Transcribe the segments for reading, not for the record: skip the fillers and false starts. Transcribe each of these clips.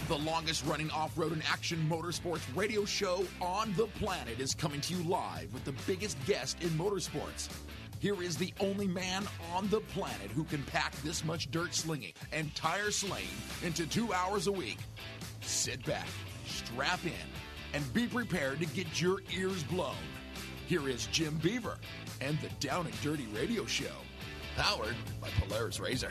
The longest-running off-road and action motorsports radio show on the planet is coming to you live with the biggest guest in motorsports. Here is the only man on the planet who can pack this much dirt slinging and tire slaying into 2 hours a week. Sit back, strap in, and be prepared to get your ears blown. Here is Jim Beaver and the Down and Dirty Radio Show, powered by Polaris Razor.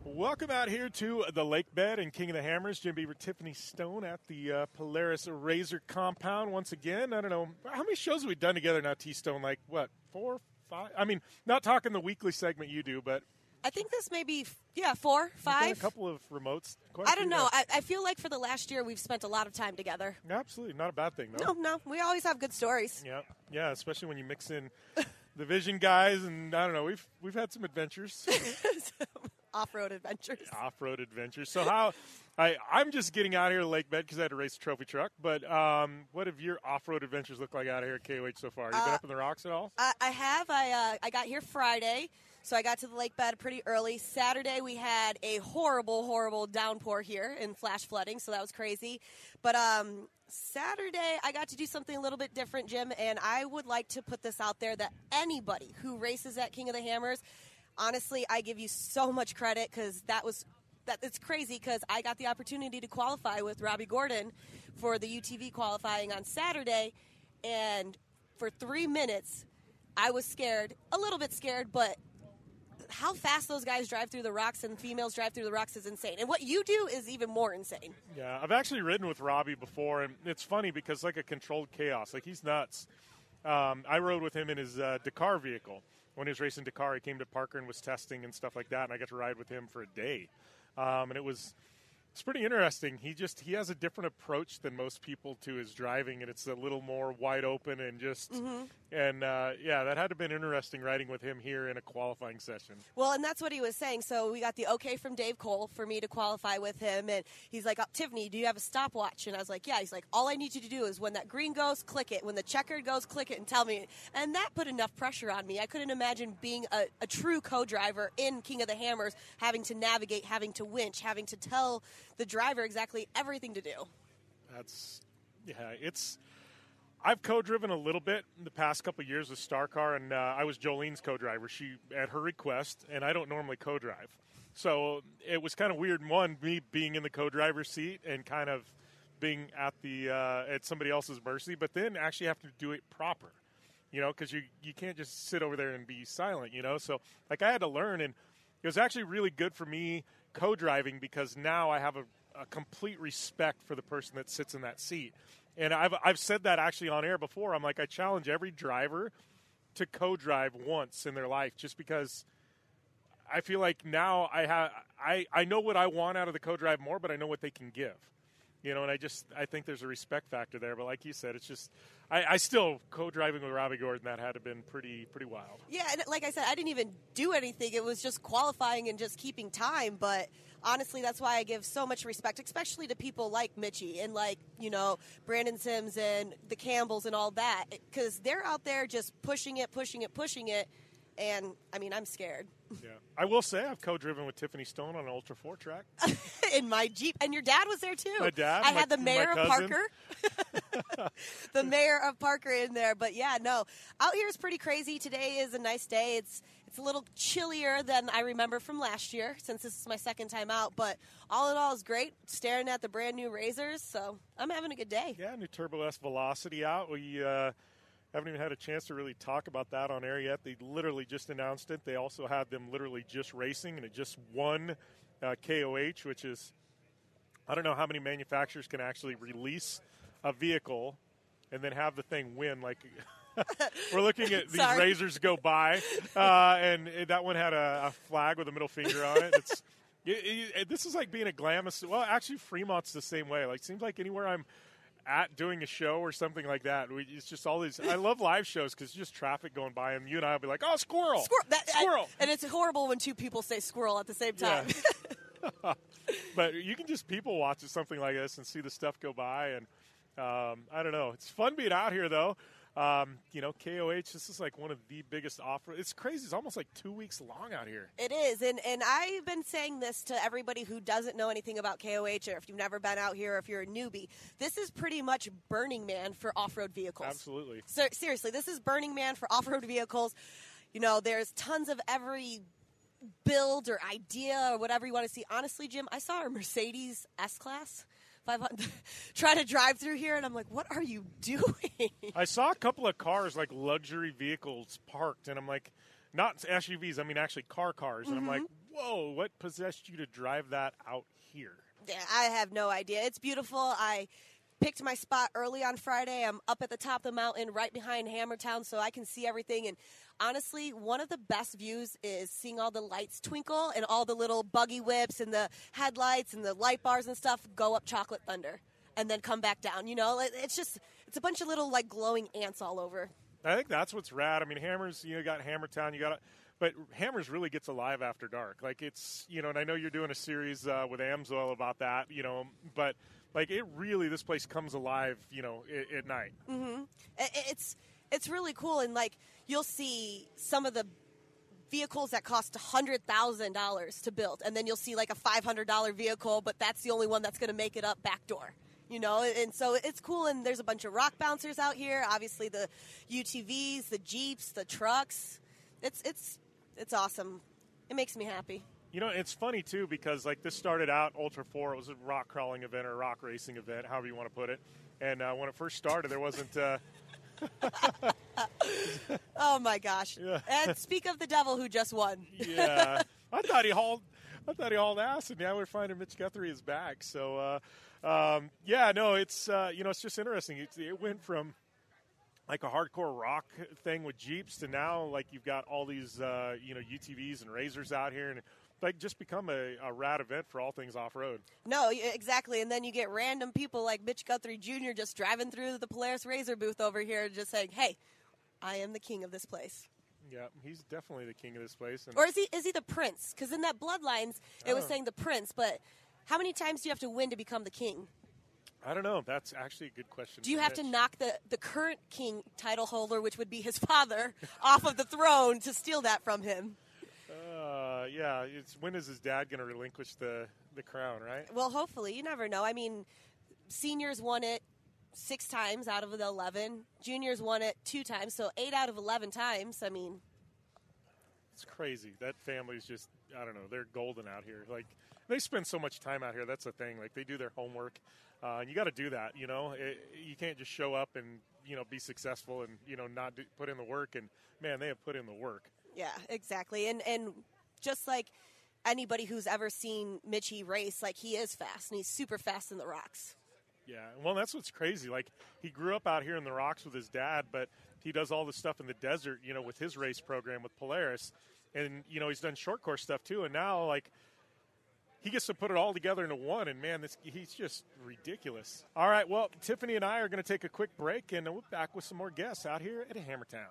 Welcome out here to the Lake Bed and King of the Hammers. Jim Beaver, Tiffany Stone at the Polaris Razor compound once again. I don't know, how many shows have we done together now, T-Stone? Like, what, 4, 5? I mean, not talking the weekly segment you do, but... I think this may be, 4, 5. A couple of remotes. I don't know. I feel like for the last year we've spent a lot of time together. Absolutely. Not a bad thing, though. No. We always have good stories. Yeah, especially when you mix in the Vision guys, and I don't know, we've had some adventures. Off-road adventures. Off-road adventures. So I'm just getting out here to Lake Bed because I had to race a trophy truck. But what have your off-road adventures looked like out here at KOH so far? You been up in the rocks at all? I have. I got here Friday, so I got to the Lake Bed pretty early. Saturday we had a horrible, horrible downpour here and flash flooding, so that was crazy. But Saturday I got to do something a little bit different, Jim, and I would like to put this out there that anybody who races at King of the Hammers, honestly, I give you so much credit because it's crazy because I got the opportunity to qualify with Robbie Gordon for the UTV qualifying on Saturday, and for 3 minutes, I was scared, a little bit scared, but how fast those guys drive through the rocks and females drive through the rocks is insane. And what you do is even more insane. Yeah, I've actually ridden with Robbie before, and it's funny because like a controlled chaos. Like, he's nuts. I rode with him in his Dakar vehicle. When he was racing Dakar, he came to Parker and was testing and stuff like that, and I got to ride with him for a day. And it's pretty interesting. He has a different approach than most people to his driving, and it's a little more wide open and just that had to have been interesting riding with him here in a qualifying session. Well, and that's what he was saying. So we got the okay from Dave Cole for me to qualify with him, and he's like, Tiffany, do you have a stopwatch? And I was like, yeah. He's like, all I need you to do is when that green goes, click it. When the checkered goes, click it and tell me. And that put enough pressure on me. I couldn't imagine being a true co-driver in King of the Hammers, having to navigate, having to winch, having to tell the driver exactly everything to do. I've co-driven a little bit in the past couple of years with Star Car, and I was Jolene's co-driver. She, at her request, and I don't normally co-drive. So it was kind of weird, me being in the co-driver's seat and kind of being at at somebody else's mercy, but then actually have to do it proper, because you can't just sit over there and be silent, So, I had to learn, and it was actually really good for me co-driving because now I have a complete respect for the person that sits in that seat. And I've said that actually on air before. I'm like, I challenge every driver to co-drive once in their life just because I feel like now I know what I want out of the co-drive more, but I know what they can give. And I think there's a respect factor there. But like you said, it's just I still co-driving with Robbie Gordon, that had to have been pretty wild. Yeah, and like I said, I didn't even do anything. It was just qualifying and just keeping time. But honestly, that's why I give so much respect, especially to people like Mitchie and like, Brandon Sims and the Campbells and all that. Because they're out there just pushing it. And, I'm scared. Yeah. I will say I've co-driven with Tiffany Stone on an Ultra 4 track. In my Jeep. And your dad was there, too. My dad. I had the mayor of Parker. The mayor of Parker in there. But, yeah, no. Out here is pretty crazy. Today is a nice day. It's a little chillier than I remember from last year, since this is my second time out. But all in all, it's great. Staring at the brand-new Razors. So I'm having a good day. Yeah, new Turbo S Velocity out. We haven't even had a chance to really talk about that on air yet. They literally just announced it. They also had them literally just racing, and it just won KOH, which is, I don't know how many manufacturers can actually release a vehicle and then have the thing win. Like, we're looking at these Razors go by, and that one had a flag with a middle finger on it. This is like being a glamorous. Well, actually, Fremont's the same way. Like, seems like anywhere I'm at doing a show or something like that, it's just all these. I love live shows because it's just traffic going by, and you and I will be like, "Oh, squirrel, squirrel!" And it's horrible when two people say "squirrel" at the same time. Yeah. But you can just people watch something like this and see the stuff go by, and I don't know. It's fun being out here, though. KOH, this is like one of the biggest off-road. It's crazy. It's almost like 2 weeks long out here. It is, and I've been saying this to everybody who doesn't know anything about KOH, or if you've never been out here, or if you're a newbie. This is pretty much Burning Man for off-road vehicles. Absolutely. So, seriously, this is Burning Man for off-road vehicles. There's tons of every build or idea or whatever you want to see. Honestly, Jim, I saw a Mercedes S-Class 500 try to drive through here, and I'm like, what are you doing? I saw a couple of cars, like luxury vehicles, parked, and I'm like, not SUVs, I mean actually cars, and I'm like, whoa, what possessed you to drive that out here? Yeah, I have no idea. It's beautiful. I picked my spot early on Friday. I'm up at the top of the mountain right behind Hammertown, so I can see everything. And honestly, one of the best views is seeing all the lights twinkle and all the little buggy whips and the headlights and the light bars and stuff go up Chocolate Thunder and then come back down. It's a bunch of little, like, glowing ants all over. I think that's what's rad. I mean, Hammers, you got Hammertown, but Hammers really gets alive after dark. Like, it's, and I know you're doing a series with Amsoil about that, but like, it really, this place comes alive, at night. Mm-hmm. It's really cool, and like, you'll see some of the vehicles that cost $100,000 to build, and then you'll see like a $500 vehicle, but that's the only one that's going to make it up back door. And so it's cool, and there's a bunch of rock bouncers out here. Obviously, the UTVs, the Jeeps, the trucks. It's awesome. It makes me happy. It's funny, too, because, like, this started out, Ultra 4, it was a rock crawling event or a rock racing event, however you want to put it. And when it first started, there wasn't... Oh, my gosh. Yeah. And speak of the devil who just won. Yeah. I thought he hauled ass, and now we're finding Mitch Guthrie is back. So, it's just interesting. It went from... like a hardcore rock thing with Jeeps to now, like, you've got all these, UTVs and Razors out here, and like just become a rad event for all things off-road. No, exactly. And then you get random people like Mitch Guthrie Jr. just driving through the Polaris Razor booth over here just saying, hey, I am the king of this place. Yeah, he's definitely the king of this place. Or is he the prince? Because in that Bloodlines, it was saying the prince, but how many times do you have to win to become the king? I don't know. That's actually a good question. Do you have to knock the current king title holder, which would be his father, off of the throne to steal that from him? Yeah. When is his dad going to relinquish the crown, right? Well, hopefully. You never know. I mean, seniors won it 6 times out of the 11. Juniors won it 2 times, so 8 out of 11 times. I mean, it's crazy. That family's just, I don't know, they're golden out here. Like, they spend so much time out here. That's the thing. Like, they do their homework. And you got to do that, you can't just show up and, be successful and, not put in the work. And, man, they have put in the work. Yeah, exactly. And just like anybody who's ever seen Mitchie race, like, he is fast, and he's super fast in the rocks. Yeah, well, that's what's crazy. Like, he grew up out here in the rocks with his dad, but he does all this stuff in the desert, with his race program with Polaris. And, he's done short course stuff, too. And now, like, he gets to put it all together into one, and, man, he's just ridiculous. All right, well, Tiffany and I are going to take a quick break, and we'll be back with some more guests out here at Hammertown.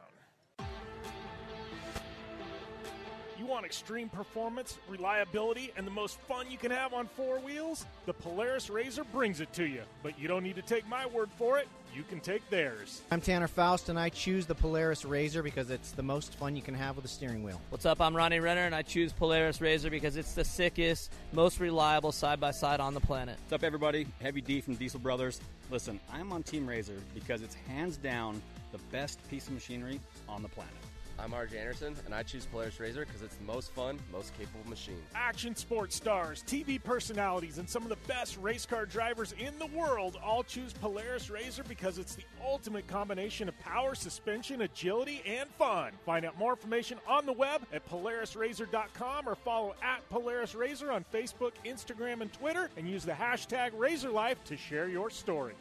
You want extreme performance, reliability, and the most fun you can have on 4 wheels? The Polaris Razor brings it to you. But you don't need to take my word for it. You can take theirs. I'm Tanner Faust, and I choose the Polaris Razor because it's the most fun you can have with a steering wheel. What's up? I'm Ronnie Renner, and I choose Polaris Razor because it's the sickest, most reliable side-by-side on the planet. What's up, everybody? Heavy D from Diesel Brothers. Listen, I'm on Team Razor because it's hands down the best piece of machinery on the planet. I'm RJ Anderson, and I choose Polaris Razor because it's the most fun, most capable machine. Action sports stars, TV personalities, and some of the best race car drivers in the world all choose Polaris Razor because it's the ultimate combination of power, suspension, agility, and fun. Find out more information on the web at PolarisRazor.com or follow at Polaris Razor on Facebook, Instagram, and Twitter, and use the hashtag RazorLife to share your story.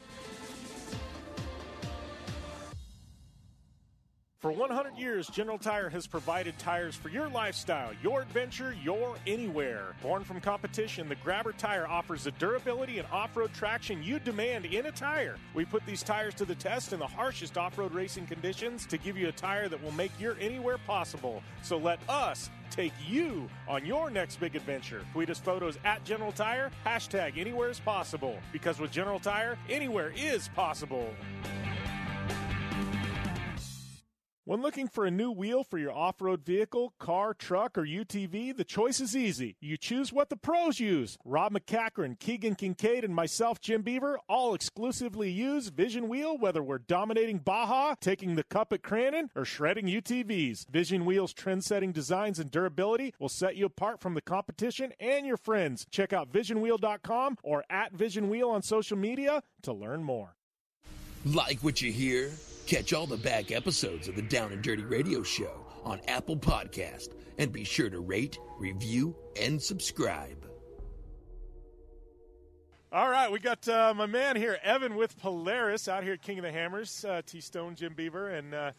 For 100 years, General Tire has provided tires for your lifestyle, your adventure, your anywhere. Born from competition, the Grabber tire offers the durability and off-road traction you demand in a tire. We put these tires to the test in the harshest off-road racing conditions to give you a tire that will make your anywhere possible. So let us take you on your next big adventure. Tweet us photos at General Tire, hashtag anywhere is possible. Because with General Tire, anywhere is possible. When looking for a new wheel for your off-road vehicle, car, truck, or UTV, the choice is easy. You choose what the pros use. Rob McCachran, Keegan Kincaid, and myself, Jim Beaver, all exclusively use Vision Wheel, whether we're dominating Baja, taking the cup at Crandon, or shredding UTVs. Vision Wheel's trend-setting designs and durability will set you apart from the competition and your friends. Check out visionwheel.com or @VisionWheel on social media to learn more. Like what you hear? Catch all the back episodes of the Down and Dirty Radio Show on Apple Podcast, and be sure to rate, review, and subscribe. All right, we got my man here, Evan with Polaris, out here at King of the Hammers, T-Stone, Jim Beaver, and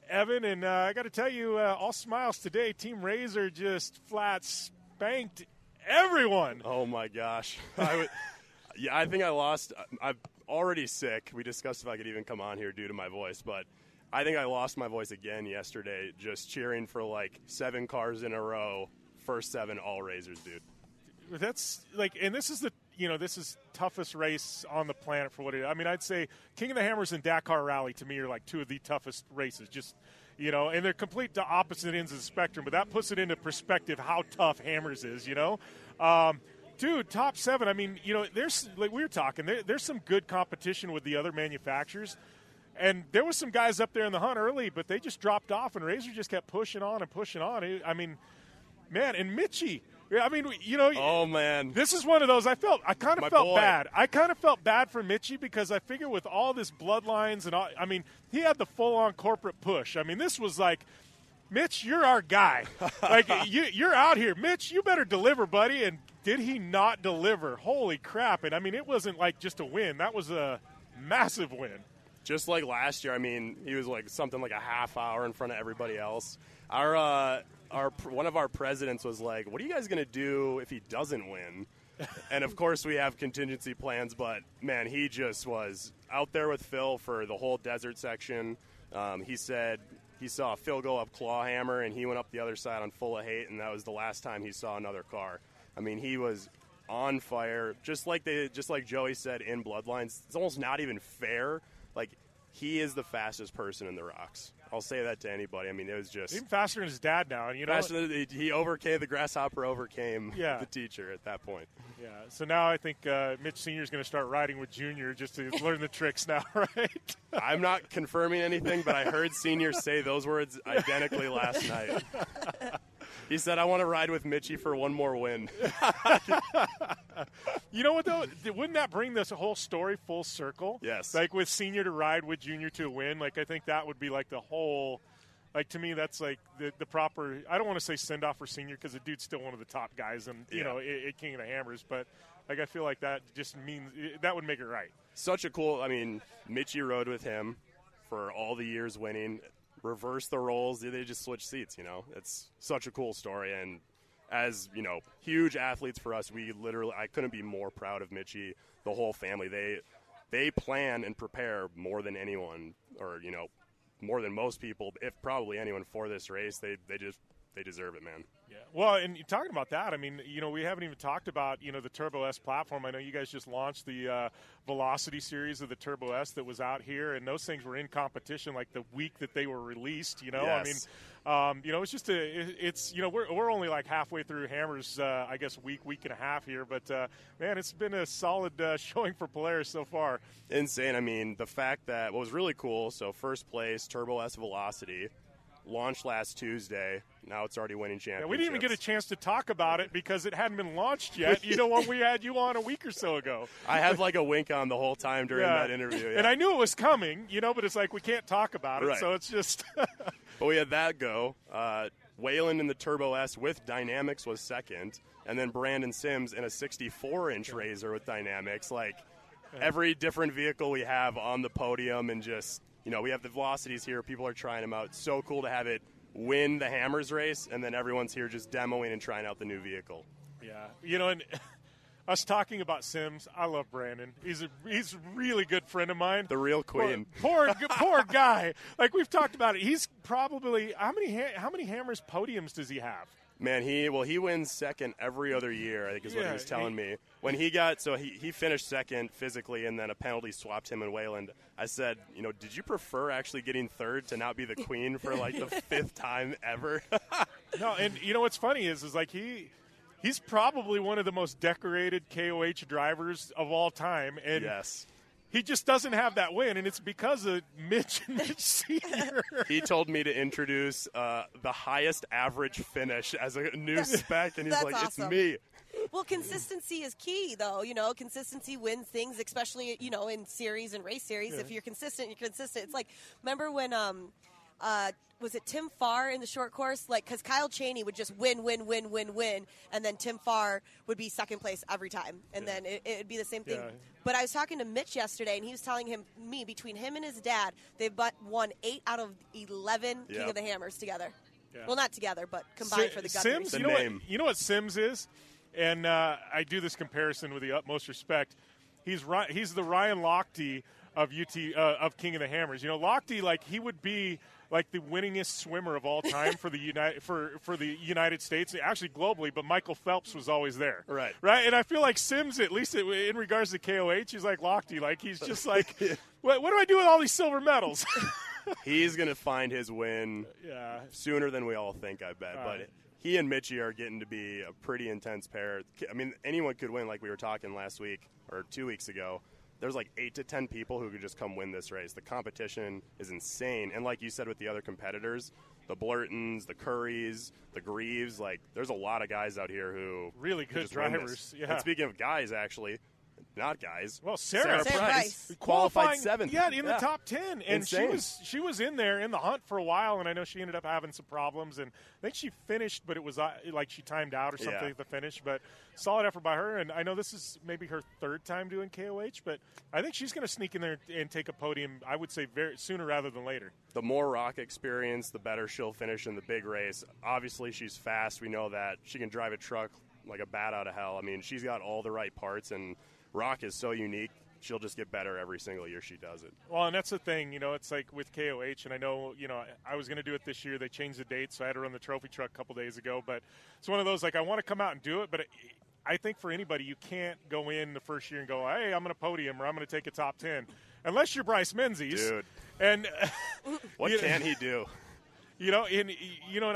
Evan. And I got to tell you, all smiles today. Team Razor just flat spanked everyone. Oh, my gosh. I think I lost. I'm already sick. We discussed if I could even come on here due to my voice, but I think I lost my voice again yesterday just cheering for like 7 cars in a row, first 7 all Razors, dude. That's like, and this is this is toughest race on the planet for what it is. I mean, I'd say King of the Hammers and Dakar Rally to me are like 2 of the toughest races. Just, and they're complete opposite ends of the spectrum, but that puts it into perspective how tough Hammers is, Dude, top 7. I mean, there's, like we were talking, there's some good competition with the other manufacturers. And there was some guys up there in the hunt early, but they just dropped off, and Razor just kept pushing on and pushing on. I mean, man, and Mitchie. I mean, oh, man. This is one of those I kind of felt boy. bad. I kind of felt bad for Mitchie because I figure with all this bloodlines and all, I mean, he had the full-on corporate push. I mean, this was like, Mitch, you're our guy. Like, you're out here. Mitch, you better deliver, buddy. And did he not deliver? Holy crap. And, I mean, it wasn't like just a win. That was a massive win. Just like last year, I mean, he was like something like a half hour in front of everybody else. Our one of our presidents was like, what are you guys going to do if he doesn't win? And, of course, we have contingency plans. But, man, he just was out there with Phil for the whole desert section. He said he saw Phil go up Clawhammer, and he went up the other side on Full of Hate, and that was the last time he saw another car. I mean, he was on fire, just like Joey said in Bloodlines. It's almost not even fair. Like, he is the fastest person in the rocks. I'll say that to anybody. I mean, it was just even faster than his dad now. And he overcame the grasshopper, overcame the teacher at that point. Yeah. So now I think Mitch Sr. is going to start riding with Junior just to learn the tricks now, right? I'm not confirming anything, but I heard Senior say those words identically last night. He said, I want to ride with Mitchie for one more win. You know what, though? Wouldn't that bring this whole story full circle? Yes. Like with Senior to ride with Junior to win. Like, I think that would be like the whole – like, to me, that's like the proper – I don't want to say send-off for Senior because the dude's still one of the top guys and, at King of the Hammers. But, like, I feel like that just means – that would make it right. Such a cool – I mean, Mitchie rode with him for all the years winning – reverse the roles. They just switch seats, It's such a cool story. And as, huge athletes for us, I couldn't be more proud of Mitchie, the whole family. They plan and prepare more than anyone or, more than most people, if probably anyone for this race. They deserve it, man. Yeah. Well, and talking about that, I mean, we haven't even talked about, the Turbo S platform. I know you guys just launched the Velocity series of the Turbo S that was out here, and those things were in competition like the week that they were released, Yes. I mean, it's just we're only like halfway through Hammers, I guess week and a half here, but man, it's been a solid showing for Polaris so far. Insane. I mean, the fact that what was really cool, so first place, Turbo S Velocity, launched last Tuesday. Now it's already winning championships. Yeah, we didn't even get a chance to talk about it because it hadn't been launched yet. When we had you on a week or so ago. I had like a wink on the whole time during that interview. Yeah. And I knew it was coming, but it's like we can't talk about it, right. So it's just – But we had that go. Wayland in the Turbo S with Dynamics was second, and then Brandon Sims in a 64-inch Razor with Dynamics. Like, every different vehicle we have on the podium, and just – we have the Velocities here. People are trying them out. It's so cool to have it win the Hammers race, and then everyone's here just demoing and trying out the new vehicle. Yeah. And us talking about Sims, I love Brandon. He's a really good friend of mine. The real queen. Poor guy. Like, we've talked about it. He's probably – how many Hammers podiums does he have? Man, he wins second every other year, I think is what he was telling me. When he finished second physically, and then a penalty swapped him and Wayland. I said, did you prefer actually getting third to not be the queen for like the 5th time ever? No, and what's funny is like he's probably one of the most decorated KOH drivers of all time, and yes. He just doesn't have that win, and it's because of Mitch Sr. He told me to introduce the highest average finish as a new spec, and he's like, awesome. It's me. Well, consistency is key, though. Consistency wins things, especially, in series and race series. Yeah. If you're consistent, you're consistent. It's like, remember when was it Tim Farr in the short course? Like, because Kyle Chaney would just win, and then Tim Farr would be second place every time, and then it would be the same thing. Yeah. But I was talking to Mitch yesterday, and he was telling me between him and his dad, they've won 8 out of 11 King of the Hammers together. Yeah. Well, not together, but combined for the Guthrie. Sims, you know what Sims is? And I do this comparison with the utmost respect. He's the Ryan Lochte of of King of the Hammers. Lochte, like, he would be like the winningest swimmer of all time for the United States, actually globally. But Michael Phelps was always there, right? And I feel like Sims, at least in regards to KOH, he's like Lochte. Like, he's just like, what do I do with all these silver medals? He's gonna find his win sooner than we all think, I bet. But he and Mitchie are getting to be a pretty intense pair. I mean, anyone could win, like we were talking last week or 2 weeks ago. There's like 8 to 10 people who could just come win this race. The competition is insane. And like you said with the other competitors, the Blurtons, the Currys, the Greaves, like, there's a lot of guys out here who really good drivers. Yeah. And speaking of guys, actually, not guys. Well, Sarah Price qualified 7th. Yeah, in the top 10. And insane. she was in there in the hunt for a while, and I know she ended up having some problems. And I think she finished, but it was like she timed out or something at the finish. But solid effort by her. And I know this is maybe her 3rd time doing KOH, but I think she's going to sneak in there and take a podium, I would say, very sooner rather than later. The more rock experience, the better she'll finish in the big race. Obviously, she's fast. We know that. She can drive a truck like a bat out of hell. I mean, she's got all the right parts, and rock is so unique. She'll just get better every single year she does it. Well, and that's the thing, it's like with KOH, and I know, I was going to do it this year. They changed the date, so I had to run the trophy truck a couple days ago. But it's one of those, like, I want to come out and do it, but I think for anybody, you can't go in the first year and go, hey, I'm going to podium or I'm going to take a top 10. Unless you're Bryce Menzies. Dude. And what can he do? And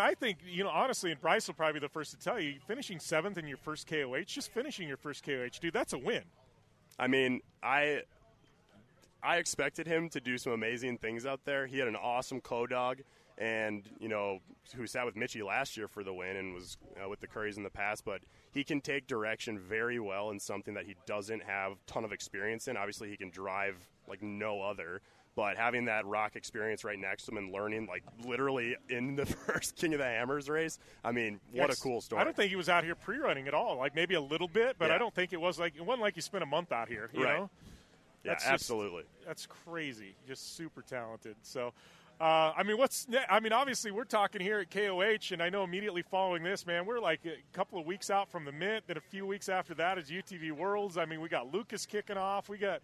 I think, honestly, and Bryce will probably be the first to tell you, finishing 7th in your first KOH, just finishing your first KOH, dude, that's a win. I mean, I expected him to do some amazing things out there. He had an awesome co-dog, and, who sat with Mitchie last year for the win and was with the Currys in the past, but he can take direction very well in something that he doesn't have a ton of experience in. Obviously, he can drive like no other. But having that rock experience right next to him and learning, like, literally in the first King of the Hammers race, I mean, what a cool story. I don't think he was out here pre-running at all. Like, maybe a little bit, but I don't think it wasn't like he spent a month out here, you know? Yeah, absolutely. That's crazy. Just super talented. So, obviously we're talking here at KOH, and I know immediately following this, man, we're like a couple of weeks out from the Mint. Then a few weeks after that is UTV Worlds. I mean, we got Lucas kicking off. We got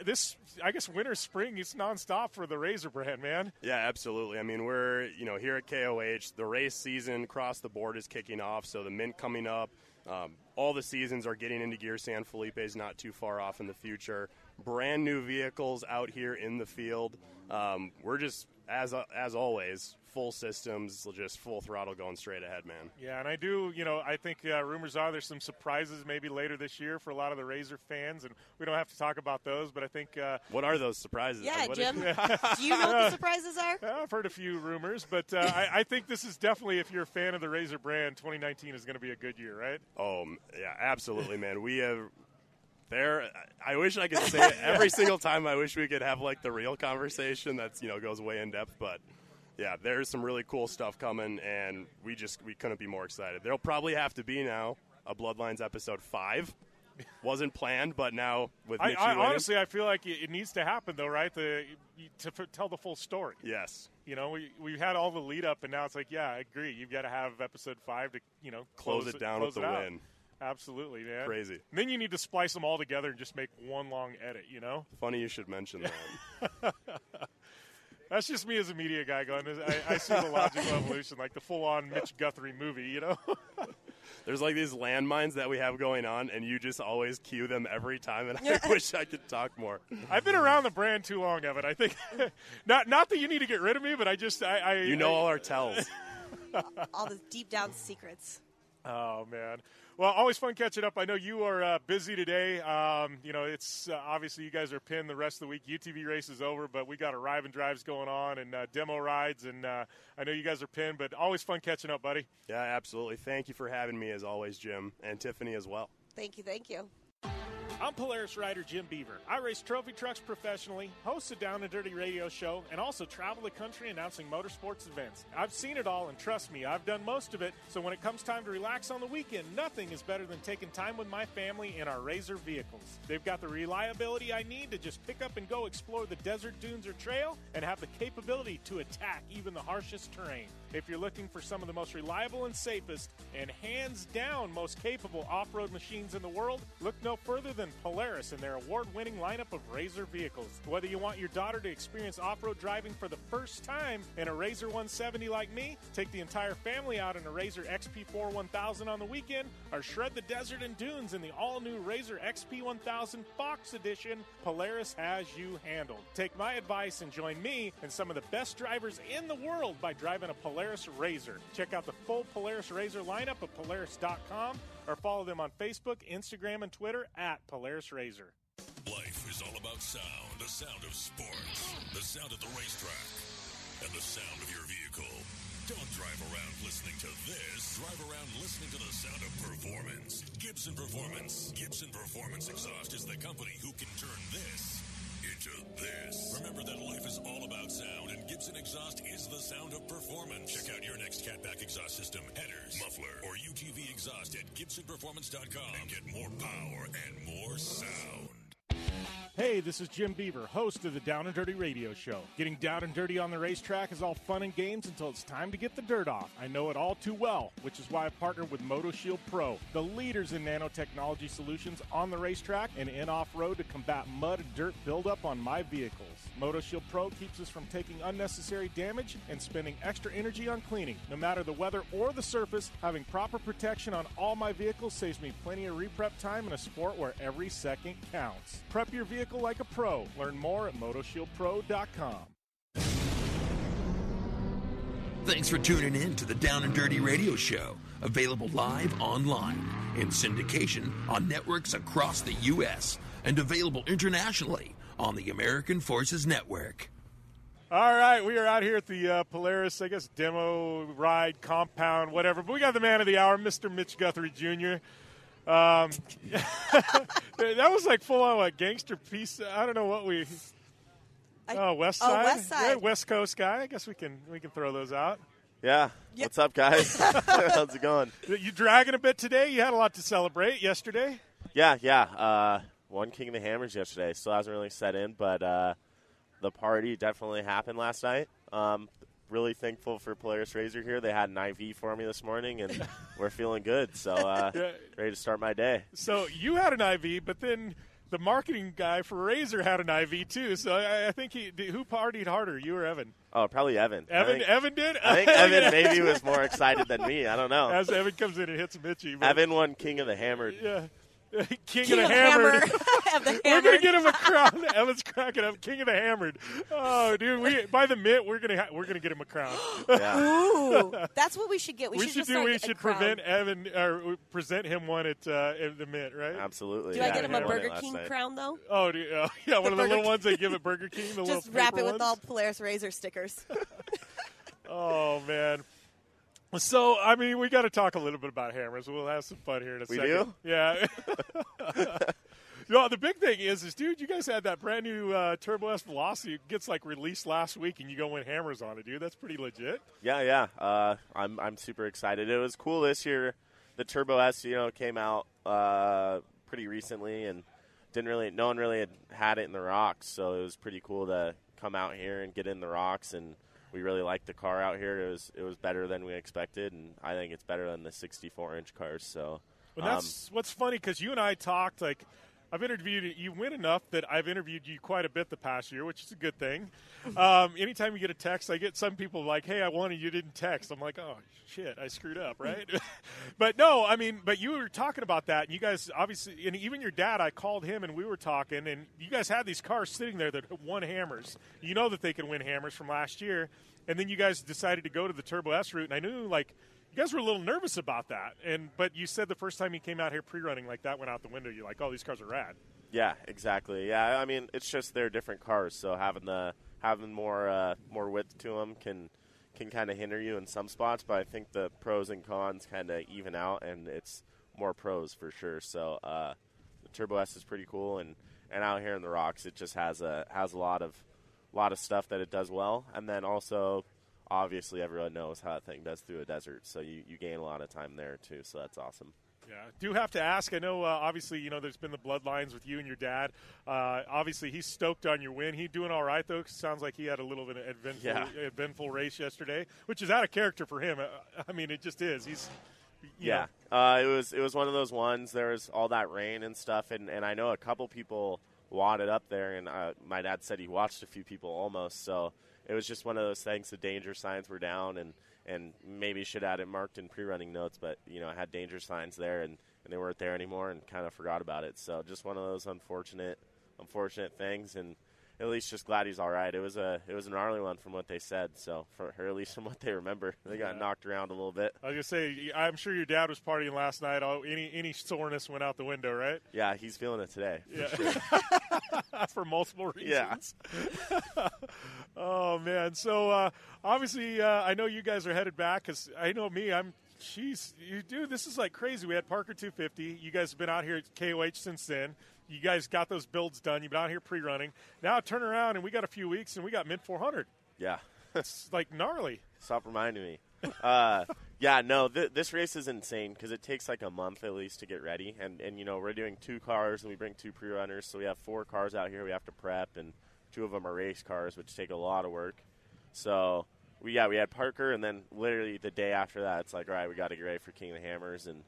this, I guess, winter, spring, it's nonstop for the Razor brand, man. Yeah, absolutely. I mean, we're, here at KOH, the race season across the board is kicking off, so the Mint coming up. All the seasons are getting into gear. San Felipe's not too far off in the future. Brand new vehicles out here in the field. We're just, as always, full systems, just full throttle going straight ahead, man. Yeah, and I do, I think rumors are there's some surprises maybe later this year for a lot of the Razor fans, and we don't have to talk about those, but I think... what are those surprises? Yeah, Jim, do you know what the surprises are? I've heard a few rumors, but I think this is definitely, if you're a fan of the Razor brand, 2019 is going to be a good year, right? Oh, yeah, absolutely, man. We have... I wish I could say it every single time. I wish we could have like the real conversation that's goes way in depth. But yeah, there's some really cool stuff coming, and we couldn't be more excited. There'll probably have to be now a Bloodlines episode 5. Wasn't planned, but now with Mitchie honestly, I feel like it needs to happen though, right? To tell the full story. Yes. We had all the lead up, and now it's like, yeah, I agree. You've got to have episode 5 to close it down with the win. Absolutely, man. Crazy. And then you need to splice them all together and just make one long edit, Funny you should mention that. That's just me as a media guy going, I see the logical evolution, like the full-on Mitch Guthrie movie, you know? There's like these landmines that we have going on, and you just always cue them every time, and I wish I could talk more. I've been around the brand too long, Evan. I think, not that you need to get rid of me, but I know all our tells. All the deep down secrets. Oh, man. Well, always fun catching up. I know you are busy today. It's obviously you guys are pinned the rest of the week. UTV race is over, but we got arrive and drives going on and demo rides, and I know you guys are pinned, but always fun catching up, buddy. Yeah, absolutely. Thank you for having me, as always, Jim, and Tiffany as well. Thank you. I'm Polaris rider Jim Beaver. I race trophy trucks professionally, host a Down and Dirty radio show, and also travel the country announcing motorsports events. I've seen it all, and trust me, I've done most of it. So when it comes time to relax on the weekend, nothing is better than taking time with my family in our RZR vehicles. They've got the reliability I need to just pick up and go explore the desert, dunes, or trail, and have the capability to attack even the harshest terrain. If you're looking for some of the most reliable and safest, and hands down most capable off-road machines in the world, look no further than Polaris and their award-winning lineup of RZR vehicles. Whether you want your daughter to experience off-road driving for the first time in a RZR 170 like me, take the entire family out in a RZR XP4 1000 on the weekend, or shred the desert and dunes in the all-new RZR XP 1000 Fox Edition, Polaris has you handled. Take my advice and join me and some of the best drivers in the world by driving a Polaris RZR. Check out the full Polaris RZR lineup at Polaris.com or follow them on Facebook, Instagram, and Twitter at Polaris RZR. Life is all about sound, the sound of sports, the sound at the racetrack, and the sound of your vehicle. Don't drive around listening to this. Drive around listening to the sound of performance. Gibson Performance. Gibson Performance Exhaust is the company who can turn this into this. Remember that life is all about sound, and Gibson Exhaust is the sound of performance. Check out your next catback exhaust system, headers, muffler, or UTV exhaust at GibsonPerformance.com and get more power and more sound. Hey, this is Jim Beaver, host of the Down and Dirty Radio Show. Getting down and dirty on the racetrack is all fun and games until it's time to get the dirt off. I know it all too well, which is why I partnered with MotoShield Pro, the leaders in nanotechnology solutions on the racetrack and in off-road to combat mud and dirt buildup on my vehicles. MotoShield Pro keeps us from taking unnecessary damage and spending extra energy on cleaning. No matter the weather or the surface, having proper protection on all my vehicles saves me plenty of reprep time in a sport where every second counts. Prep your vehicle like a pro. Learn more at MotoShieldPro.com. Thanks for tuning in to the Down and Dirty Radio Show, available live online, in syndication on networks across the U.S., and available internationally on the American Forces Network. All right, we are out here at the Polaris, I guess, demo, ride, compound, whatever. But we got the man of the hour, Mr. Mitch Guthrie Jr. That was like full-on gangster piece. I don't know what we... West Side? West Side. Yeah, West Coast guy. I guess we can throw those out. Yeah. Yep. What's up, guys? How's it going? You dragging a bit today? You had a lot to celebrate yesterday? Yeah. Won King of the Hammers yesterday. Still hasn't really set in, but the party definitely happened last night. Really thankful for Polaris RZR here. They had an IV for me this morning, and we're feeling good. So ready to start my day. So you had an IV, but then the marketing guy for RZR had an IV too. So I think who partied harder, you or Evan? Oh, probably Evan. Evan did? I think Evan maybe was more excited than me. I don't know. As Evan comes in and hits Mitchie. Evan won King of the Hammered. Yeah. King of the Hammered. We're going to get him a crown. Evan's cracking up. King of the Hammered. Oh, dude, by the mitt, we're going to get him a crown. Yeah. Ooh, that's what we should get. We should prevent Evan or present him one at the mint, right? Absolutely. Do I get him a Burger King crown though? Oh, yeah, one of the little ones they give at Burger King. The just wrap it with all Polaris RZR stickers. Oh man. So, I mean, we got to talk a little bit about hammers. We'll have some fun here in a second. We do? Yeah. The big thing is, dude, you guys had that brand new Turbo S Velocity. It gets released last week, and you go win hammers on it, dude. That's pretty legit. Yeah. I'm super excited. It was cool this year. The Turbo S, came out pretty recently, and no one really had it in the rocks, so it was pretty cool to come out here and get in the rocks, and we really liked the car out here. It was better than we expected, and I think it's better than the 64-inch cars. So, well, that's what's funny because you and I talked I've interviewed you win enough that I've interviewed you quite a bit the past year, which is a good thing. Anytime you get a text, I get some people like, "Hey, I wanted you didn't text." I'm like, "Oh shit, I screwed up," right? But no, I mean, but you were talking about that, and you guys obviously, and even your dad, I called him and we were talking, and you guys had these cars sitting there that won hammers. You know that they can win hammers from last year, and then you guys decided to go to the Turbo S route, and I knew like. You guys were a little nervous about that, but you said the first time you came out here pre-running, like that went out the window. You're like, "Oh, these cars are rad." Yeah, exactly. Yeah, I mean, it's just they're different cars, so having more width to them can kind of hinder you in some spots. But I think the pros and cons kind of even out, and it's more pros for sure. So the Turbo S is pretty cool, and out here in the rocks, it just has a lot of stuff that it does well, and then also. Obviously, everyone knows how that thing does through a desert, so you gain a lot of time there, too, so that's awesome. Yeah, do have to ask. I know, obviously, there's been the bloodlines with you and your dad. Obviously, he's stoked on your win. He doing all right, though? 'Cause it sounds like he had a little bit of eventful race yesterday, which is out of character for him. I mean, it just is. He's it was one of those ones. There was all that rain and stuff, and I know a couple people wadded up there, and my dad said he watched a few people almost, so it was just one of those things. The danger signs were down, and maybe should have had it marked in pre-running notes, but, I had danger signs there, and they weren't there anymore and kind of forgot about it. So just one of those unfortunate things, and at least just glad he's all right. It was a gnarly one from what they said, or at least from what they remember. They got knocked around a little bit. I was going to say, I'm sure your dad was partying last night. Any soreness went out the window, right? Yeah, he's feeling it today. Yeah. For, sure. For multiple reasons. Yeah. Oh, man. So, obviously, I know you guys are headed back because I know me. This is like crazy. We had Parker 250. You guys have been out here at KOH since then. You guys got those builds done. You've been out here pre-running. Now turn around, and we got a few weeks, and we got mid 400. Yeah. It's like gnarly. Stop reminding me. This race is insane because it takes like a month at least to get ready. And we're doing 2 cars, and we bring 2 pre-runners. So we have 4 cars out here we have to prep, and 2 of them are race cars, which take a lot of work. So, we had Parker, and then literally the day after that, it's like, all right, we got to get ready for King of the Hammers. And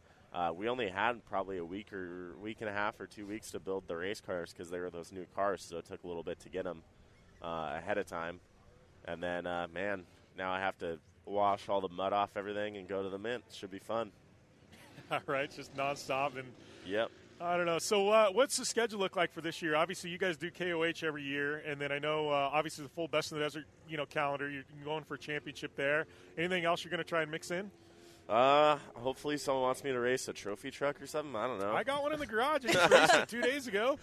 we only had probably a week and a half or 2 weeks to build the race cars because they were those new cars, so it took a little bit to get them ahead of time. And then, now I have to wash all the mud off everything and go to the mint. Should be fun. All right, just nonstop. And yep. I don't know. So what's the schedule look like for this year? Obviously, you guys do KOH every year, and then I know obviously the full Best in the Desert calendar. You're going for a championship there. Anything else you're going to try and mix in? Hopefully someone wants me to race a trophy truck or something. I don't know. I got one in the garage. I just raced it 2 days ago.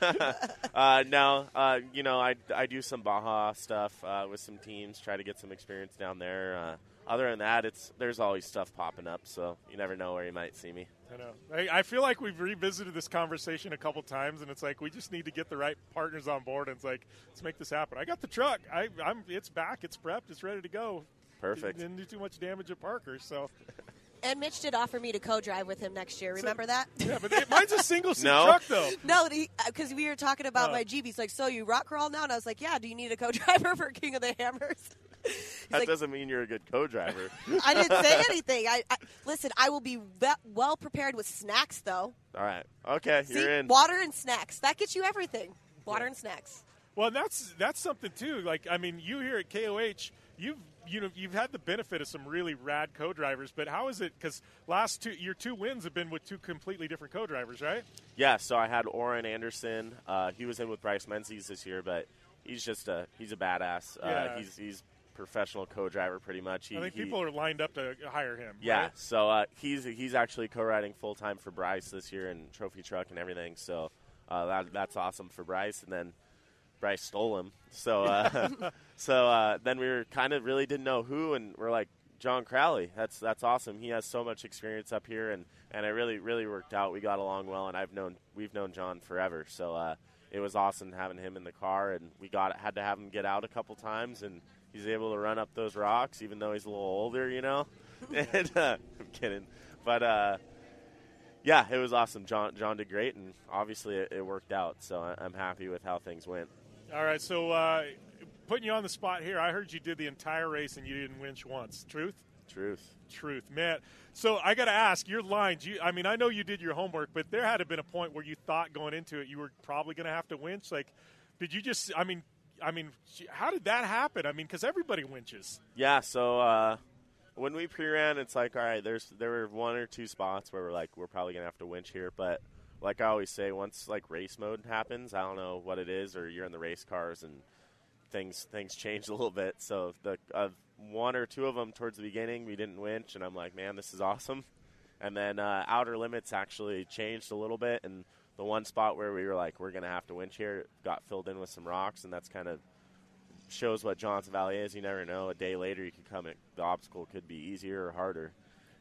No. I do some Baja stuff with some teams, try to get some experience down there. Other than that, there's always stuff popping up, so you never know where you might see me. I know. I feel like we've revisited this conversation a couple times, and it's like we just need to get the right partners on board, and it's like, let's make this happen. I got the truck. It's back. It's prepped. It's ready to go. Perfect. Didn't do too much damage at Parker, so... And Mitch did offer me to co-drive with him next year. Remember that? Yeah, but mine's a single-seat truck, though. No, because we were talking about my Jeep. He's like, so you rock crawl now? And I was like, yeah, do you need a co-driver for King of the Hammers? That doesn't mean you're a good co-driver. I didn't say anything. Listen, I will be well prepared with snacks, though. All right. Okay, you're in. Water and snacks. That gets you everything. Water and snacks. Well, that's something, too. Like, I mean, you here at KOH, you've had the benefit of some really rad co-drivers, but how is it? Because your 2 wins have been with 2 completely different co-drivers, right? Yeah, so I had Oren Anderson. He was in with Bryce Menzies this year, but he's a badass. Yeah. He's professional co-driver pretty much. I think people are lined up to hire him. Yeah, right? So he's actually co-riding full-time for Bryce this year in trophy truck and everything. So that's awesome for Bryce, and then Bryce stole him. So then we were kind of really didn't know who, and we're like, John Crowley. That's awesome. He has so much experience up here, and it really, really worked out. We got along well, and we've known John forever. So it was awesome having him in the car, and had to have him get out a couple times, and he's able to run up those rocks, even though he's a little older, And, I'm kidding, but yeah, it was awesome. John did great, and obviously it worked out. So I'm happy with how things went. All right, so putting you on the spot here, I heard you did the entire race and you didn't winch once. Truth? Truth, man. So I got to ask, your lines, I know you did your homework, but there had to have been a point where you thought going into it you were probably going to have to winch. Like, did you just, how did that happen? Because everybody winches. Yeah, so when we pre-ran, it's like, all right, there were 1 or 2 spots where we're probably going to have to winch here. But like I always say, once, like, race mode happens, I don't know what it is, or you're in the race cars and things change a little bit. So the 1 or 2 of them towards the beginning, we didn't winch, and I'm like, man, this is awesome. And then outer limits actually changed a little bit, and the one spot where we were like, we're going to have to winch here, got filled in with some rocks, and that's kind of shows what Johnson Valley is. You never know. A day later, you could come, the obstacle could be easier or harder.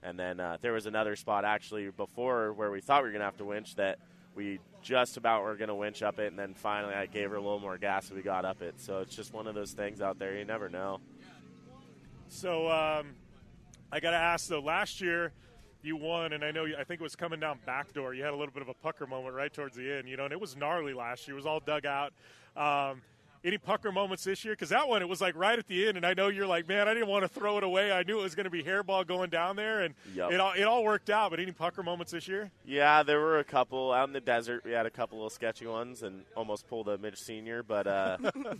And then there was another spot actually before where we thought we were going to have to winch that we just about were going to winch up it, and then finally I gave her a little more gas and we got up it. So it's just one of those things out there. You never know. So I got to ask, though, last year you won, and I think it was coming down backdoor. You had a little bit of a pucker moment right towards the end, and it was gnarly last year. It was all dug out. Any pucker moments this year? Because that one, it was like right at the end, and I know you're like, man, I didn't want to throw it away. I knew it was going to be hairball going down there, and it all worked out. But any pucker moments this year? Yeah, there were a couple. Out in the desert, we had a couple of sketchy ones and almost pulled a Mitch Sr., but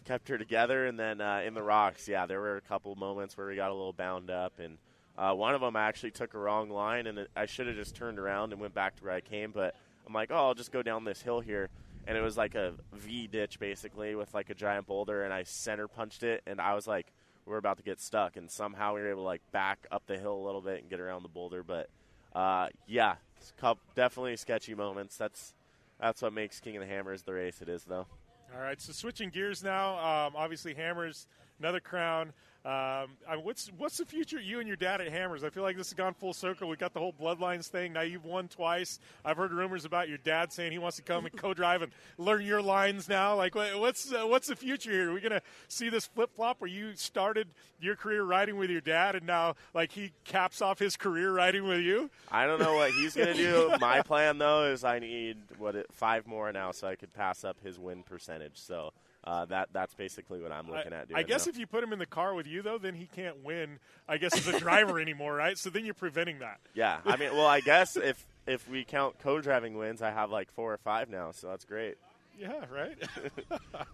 kept her together. And then in the rocks, yeah, there were a couple moments where we got a little bound up. And one of them, I actually took a wrong line, and I should have just turned around and went back to where I came. But I'm like, I'll just go down this hill here. And it was like a V ditch, basically, with like a giant boulder, and I center punched it, and I was like, we're about to get stuck, and somehow we were able to like back up the hill a little bit and get around the boulder. But yeah, definitely sketchy moments. That's what makes King of the Hammers the race it is, though. All right, so switching gears now. Obviously, Hammers, another crown. What's the future of you and your dad at Hammers? I feel like this has gone full circle. We got the whole Bloodlines thing. Now you've won twice. I've heard rumors about your dad saying he wants to come and co-drive and learn your lines now. Like, what's the future here? Are we going to see this flip-flop where you started your career riding with your dad and now, like, he caps off his career riding with you? I don't know what he's going to do. My plan, though, is I need 5 more now so I could pass up his win percentage. So that's basically what I'm looking at doing. I guess now. if you put him in the car with you, though, then he can't win, I guess, as a driver anymore, right? So then you're preventing that. Yeah. I guess if we count co-driving wins, I have like 4 or 5 now, so that's great. Yeah, right?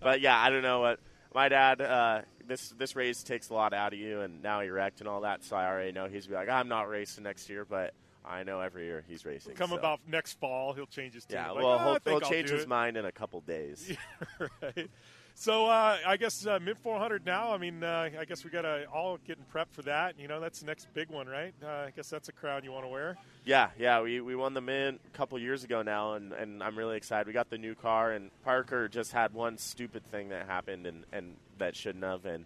But, yeah, I don't know what. My dad, this race takes a lot out of you, and now he wrecked and all that, so I already know he's be like, I'm not racing next year, but I know every year he's racing. About next fall, he'll change his team. Yeah, like, he'll change his mind in a couple days. Yeah, right. So I guess mid-400 now. I guess we got to all getting prepped for that. That's the next big one, right? I guess that's a crown you want to wear. Yeah. We won the Mid a couple years ago now, and I'm really excited. We got the new car, and Parker just had one stupid thing that happened and that shouldn't have, and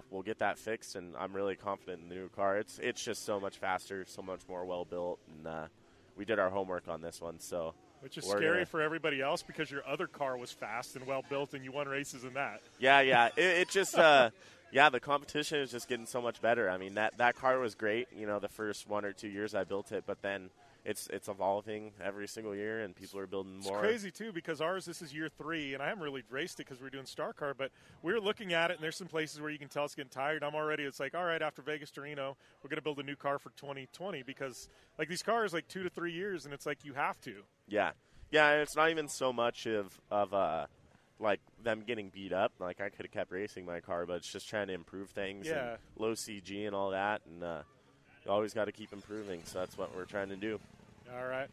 we'll get that fixed, and I'm really confident in the new car. It's just so much faster, so much more well-built, and we did our homework on this one, so... Which is scary for everybody else because your other car was fast and well-built and you won races in that. Yeah. It just, the competition is just getting so much better. That car was great, the first 1 or 2 years I built it, but then it's evolving every single year and people are building more. It's crazy, too, because this is year 3, and I haven't really raced it because we're doing Star Car, but we're looking at it, and there's some places where you can tell it's getting tired. It's like, all right, after Vegas to Reno, we're going to build a new car for 2020 because, like, these cars, like, 2 to 3 years, and it's like you have to. Yeah, it's not even so much of like them getting beat up. Like I could have kept racing my car, but it's just trying to improve things and low CG and all that. And you always got to keep improving. So that's what we're trying to do. All right.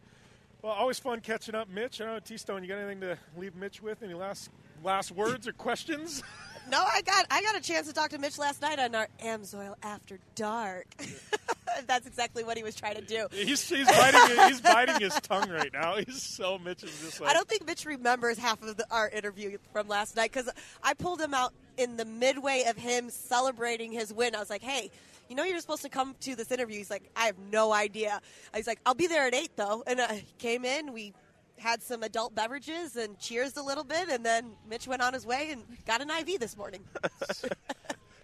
Well, always fun catching up, Mitch. I don't know, T-Stone, you got anything to leave Mitch with? Any last words or questions? No, I got a chance to talk to Mitch last night on our Amsoil After Dark. That's exactly what he was trying to do. He's biting his tongue right now. Mitch is just like... I don't think Mitch remembers half of our interview from last night because I pulled him out in the midway of him celebrating his win. I was like, hey, you're supposed to come to this interview. He's like, I have no idea. He's like, I'll be there at 8, though. And I came in, we had some adult beverages and cheersed a little bit, and then Mitch went on his way and got an IV this morning.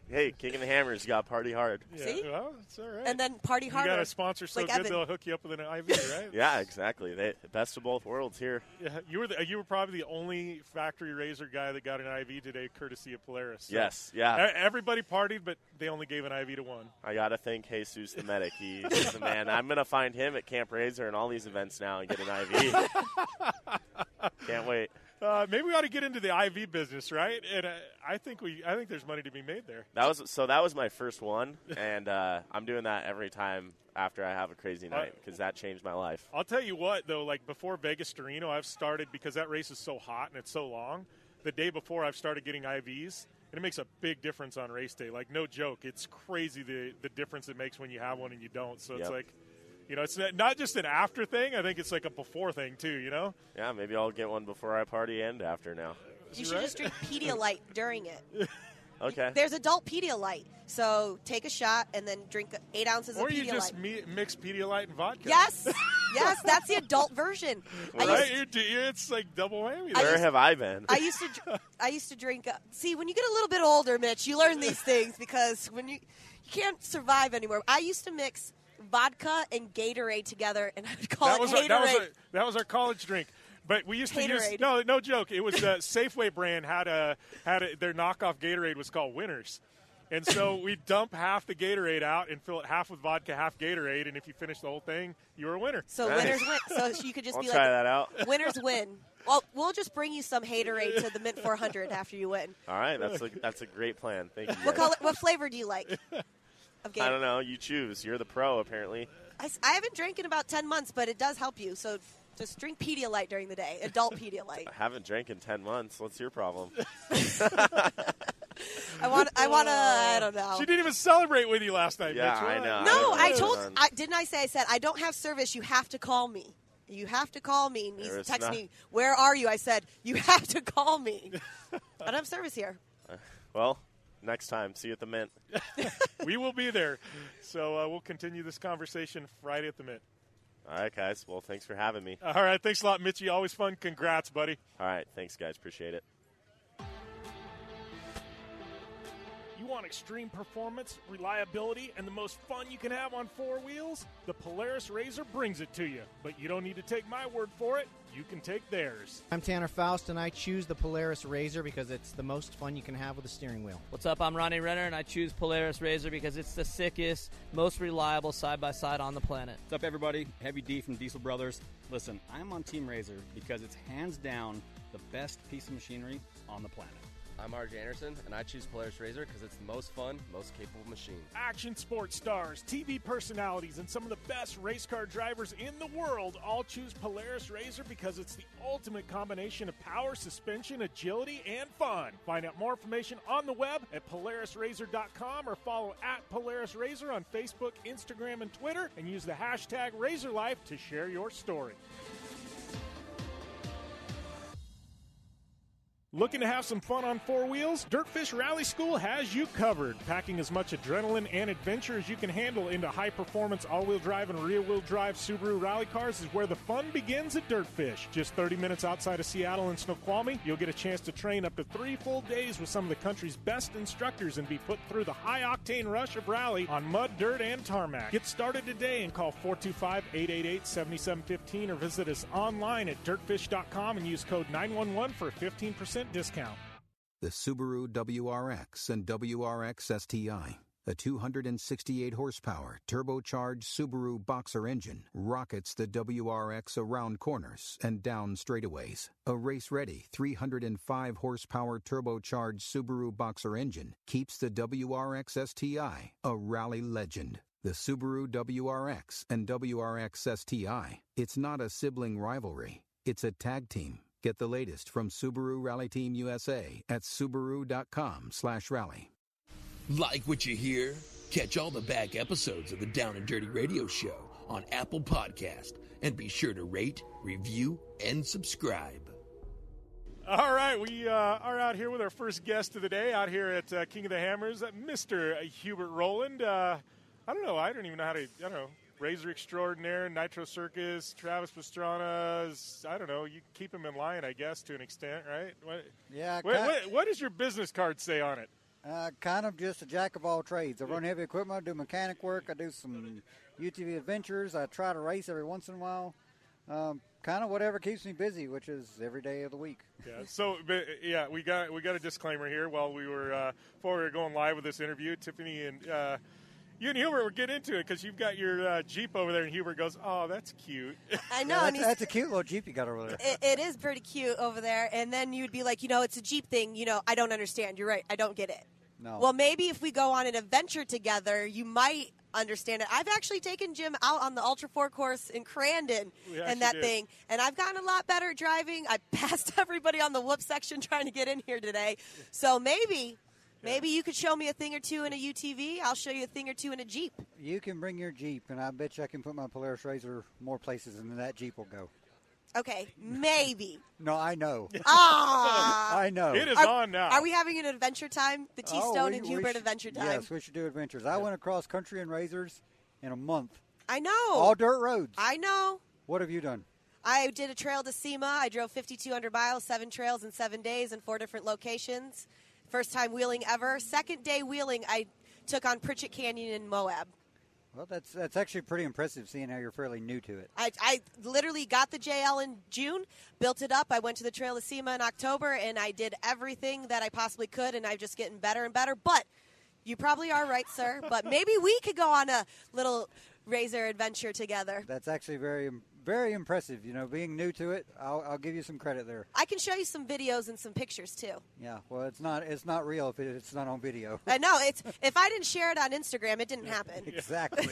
Hey, King of the Hammers got party hard. Yeah, See? well, it's all right. And then party harder. You got a sponsor so like good Evan. they'll hook you up with an IV, right? Yeah, exactly. Best of both worlds here. Yeah, you were probably the only factory razor guy that got an IV today, courtesy of Polaris. So Yes, yeah. Everybody partied, but they only gave an IV to one. I got to thank Jesus the medic. He's the man. I'm going to find him at Camp Razor and all these events now and get an IV. Can't wait. Maybe we ought to get into the IV business, right? And I think there's money to be made there. That was my first one, and I'm doing that every time after I have a crazy night because that changed my life. I'll tell you what, though, like before Vegas Torino, I've started, because that race is so hot and it's so long, the day before I've started getting IVs, and it makes a big difference on race day. Like, no joke. It's crazy the difference it makes when you have one and you don't. So It's like, it's not just an after thing. I think it's like a before thing, too, Yeah, maybe I'll get one before I party and after now. You should just drink Pedialyte during it. Okay. There's adult Pedialyte. So take a shot and then drink 8 ounces of Pedialyte. Or you just mix Pedialyte and vodka. Yes. Yes, that's the adult version. Right? It's like double whammy. Where have I been? I used to drink. See, when you get a little bit older, Mitch, you learn these things because when you can't survive anymore. I used to mix vodka and Gatorade together, and I would call it Haterade. That was our college drink. But we used to use Haterade. no joke. It was the Safeway brand had their knockoff Gatorade was called Winners, and so we dump half the Gatorade out and fill it half with vodka, half Gatorade, and if you finish the whole thing, you were a winner. So winners win. So you could just I'll be try like, that out. winners win. Well, we'll just bring you some Haterade to the Mint 400 after you win. All right, that's a great plan. Thank you. What flavor do you like? Of Gatorade? I don't know. You choose. You're the pro, apparently. I haven't drank in about 10 months, but it does help you. So just drink Pedialyte during the day, adult Pedialyte. I haven't drank in 10 months. What's your problem? I don't know. She didn't even celebrate with you last night, Yeah, Mitch. I know. No, I I said, I don't have service. You have to call me. You have to call me. And he's texting me, where are you? I said, you have to call me. I don't have service here. Well, next time. See you at the Mint. We will be there. So we'll continue this conversation Friday at the Mint. All right, guys. Well, thanks for having me. All right. Thanks a lot, Mitchie. Always fun. Congrats, buddy. All right. Thanks, guys. Appreciate it. You want extreme performance, reliability, and the most fun you can have on four wheels? The Polaris Razor brings it to you. But you don't need to take my word for it. You can take theirs. I'm Tanner Faust, and I choose the Polaris Razor because it's the most fun you can have with a steering wheel. What's up? I'm Ronnie Renner, and I choose Polaris Razor because it's the sickest, most reliable side-by-side on the planet. What's up, everybody? Heavy D from Diesel Brothers. Listen, I'm on Team Razor because it's hands down the best piece of machinery on the planet. I'm RJ Anderson, and I choose Polaris Razor because it's the most fun, most capable machine. Action sports stars, TV personalities, and some of the best race car drivers in the world all choose Polaris Razor because it's the ultimate combination of power, suspension, agility, and fun. Find out more information on the web at PolarisRazor.com or follow at Polaris Razor on Facebook, Instagram, and Twitter, and use the hashtag RazorLife to share your story. Looking to have some fun on four wheels? Dirtfish Rally School has you covered. Packing as much adrenaline and adventure as you can handle into high-performance all-wheel drive and rear-wheel drive Subaru rally cars is where the fun begins at Dirtfish. Just 30 minutes outside of Seattle and Snoqualmie, you'll get a chance to train up to 3 full days with some of the country's best instructors and be put through the high-octane rush of rally on mud, dirt, and tarmac. Get started today and call 425-888-7715 or visit us online at dirtfish.com and use code 911 for a 15% discount. The Subaru WRX and WRX STI, a 268 horsepower turbocharged Subaru Boxer engine, rockets the WRX around corners and down straightaways. A race-ready 305 horsepower turbocharged Subaru Boxer engine keeps the WRX STI a rally legend. The Subaru WRX and WRX STI, it's not a sibling rivalry, it's a tag team. Get the latest from Subaru Rally Team USA at Subaru.com/rally. Like what you hear? Catch all the back episodes of the Down and Dirty Radio Show on Apple Podcast. And be sure to rate, review, and subscribe. All right, we are out here with our first guest of the day, out here at King of the Hammers, Mr. Hubert Rowland. I don't even know how to, Razor Extraordinaire, Nitro Circus, Travis Pastrana's, I don't know, you keep him in line, I guess, to an extent, right? Yeah. What does your business card say on it? Kind of just a jack of all trades. I run heavy equipment, I do mechanic work, I do some UTV adventures, I try to race every once in a while. Kind of whatever keeps me busy, which is every day of the week. Yeah. So, we got a disclaimer here while we were before we were going live with this interview. Tiffany and you and Hubert were getting into it because you've got your Jeep over there, and Hubert goes, "Oh, that's cute." I know. Yeah, that's a cute little Jeep you got over there. It is pretty cute over there. And then you'd be like, it's a Jeep thing. I don't understand. You're right. I don't get it. No. Well, maybe if we go on an adventure together, you might understand it. I've actually taken Jim out on the Ultra 4 course in Crandon and that thing, and I've gotten a lot better at driving. I passed everybody on the whoop section trying to get in here today. So maybe you could show me a thing or two in a UTV. I'll show you a thing or two in a Jeep. You can bring your Jeep, and I bet you I can put my Polaris RZR more places than that Jeep will go. Okay, maybe. No, I know. I know. It is on now. Are we having an adventure time? The T-Stone and Hubert adventure time? Yes, we should do adventures. I went across country in RZRs in a month. I know. All dirt roads. I know. What have you done? I did a trail to SEMA. I drove 5,200 miles, 7 trails in 7 days in 4 different locations. First time wheeling ever. Second day wheeling, I took on Pritchett Canyon in Moab. Well, that's actually pretty impressive, seeing how you're fairly new to it. I literally got the JL in June, built it up. I went to the Trail of SEMA in October, and I did everything that I possibly could, and I'm just getting better and better. But you probably are right, sir. But maybe we could go on a little RZR adventure together. That's actually very, very impressive. Being new to it, I'll give you some credit there. I can show you some videos and some pictures too. Yeah, well, it's not real if it's not on video. I know. If I didn't share it on Instagram, it didn't happen. Exactly.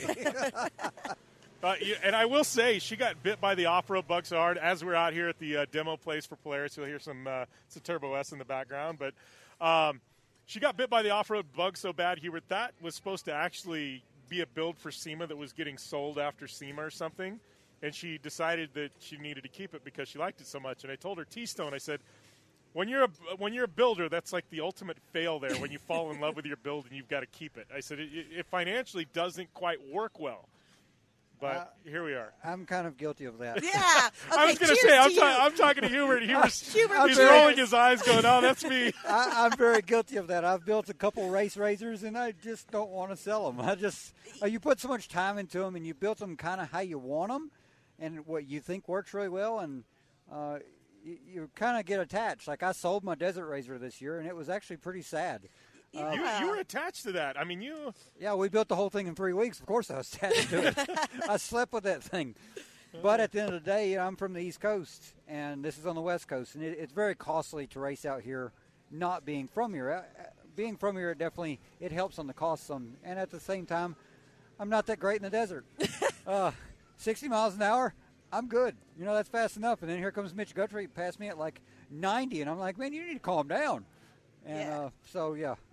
And I will say, she got bit by the off-road bug so hard as we're out here at the demo place for Polaris. You'll hear some Turbo S in the background, but she got bit by the off-road bug so bad, Hubert, that was supposed to actually be a build for SEMA that was getting sold after SEMA or something, and she decided that she needed to keep it because she liked it so much. And I told her, T-Stone, I said, when you're a builder, that's like the ultimate fail there, when you fall in love with your build and you've got to keep it. I said, it financially doesn't quite work well. But here we are. I'm kind of guilty of that. Yeah. I was going to say, I'm talking to Hubert. He's rolling his eyes going, oh, that's me. I'm very guilty of that. I've built a couple race RZRs, and I just don't want to sell them. You put so much time into them, and you built them kind of how you want them, and what you think works really well, and you kind of get attached. Like I sold my Desert RZR this year, and it was actually pretty sad. You were attached to that. I mean, Yeah, we built the whole thing in 3 weeks. Of course I was attached to it. I slept with that thing. But at the end of the day, I'm from the East Coast, and this is on the West Coast, and it's very costly to race out here not being from here. Being from here, it helps on the cost some. And at the same time, I'm not that great in the desert. 60 miles an hour, I'm good. That's fast enough. And then here comes Mitch Guthrie, passed me at like 90, and I'm like, man, you need to calm down. And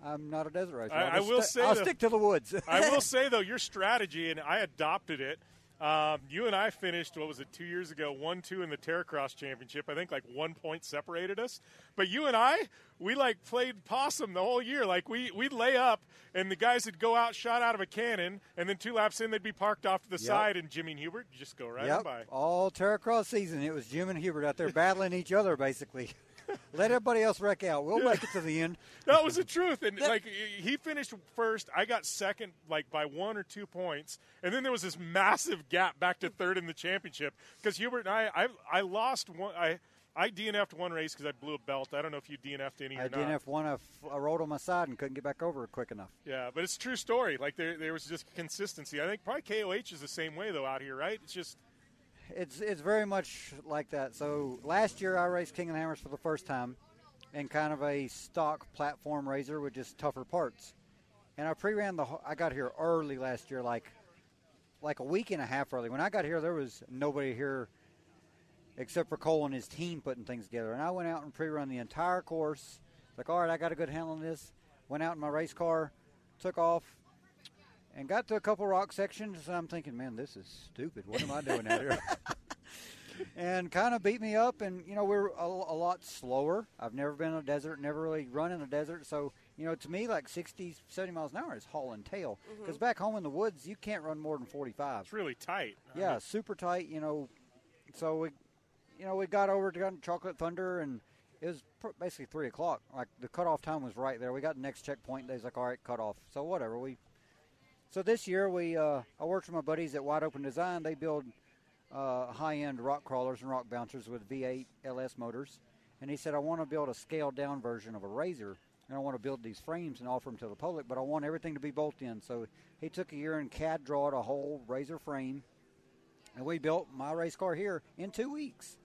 I'm not a desert racer. I'll stick to the woods. I will say, though, your strategy, and I adopted it. You and I finished, 2 years ago, 1-2 in the Terracross Championship. I think like 1 point separated us. But you and I, we played possum the whole year. Like we'd lay up, and the guys would go out, shot out of a cannon, and then 2 laps in, they'd be parked off to the side. And Jimmy and Hubert just go right on by. All Terracross season, it was Jim and Hubert out there battling each other, basically. Let everybody else wreck out. We'll make it to the end. That was the truth. And he finished first. I got second, by 1 or 2 points. And then there was this massive gap back to third in the championship. Because Hubert and I lost one. I DNF'd one race because I blew a belt. I don't know if you DNF'd any or not. I DNF'd one. I rolled on my side and couldn't get back over it quick enough. Yeah, but it's a true story. There was just consistency. I think probably KOH is the same way, though, out here, right? It's just... It's very much like that. So last year I raced King of the Hammers for the first time in kind of a stock platform RZR with just tougher parts. And I pre-ran I got here early last year, like a week and a half early. When I got here, there was nobody here except for Cole and his team putting things together. And I went out and pre-run the entire course. Like, all right, I got a good handle on this. Went out in my race car, took off, and got to a couple rock sections, and I'm thinking, man, this is stupid. What am I doing out here? And kind of beat me up, and, we're a lot slower. I've never been in a desert, never really run in a desert. So, to me, like 60, 70 miles an hour is hauling tail. Because back home in the woods, you can't run more than 45. It's really tight. Yeah, super tight, So, we got over to Chocolate Thunder, and it was basically 3 o'clock. Like the cutoff time was right there. We got the next checkpoint. They was like, all right, cut off. So whatever. So this year I worked with my buddies at Wide Open Design. They build high-end rock crawlers and rock bouncers with V8 LS motors. And he said, I want to build a scaled-down version of a Razor, and I want to build these frames and offer them to the public, but I want everything to be bolt-in. So he took a year and CAD drawed a whole Razor frame, and we built my race car here in 2 weeks.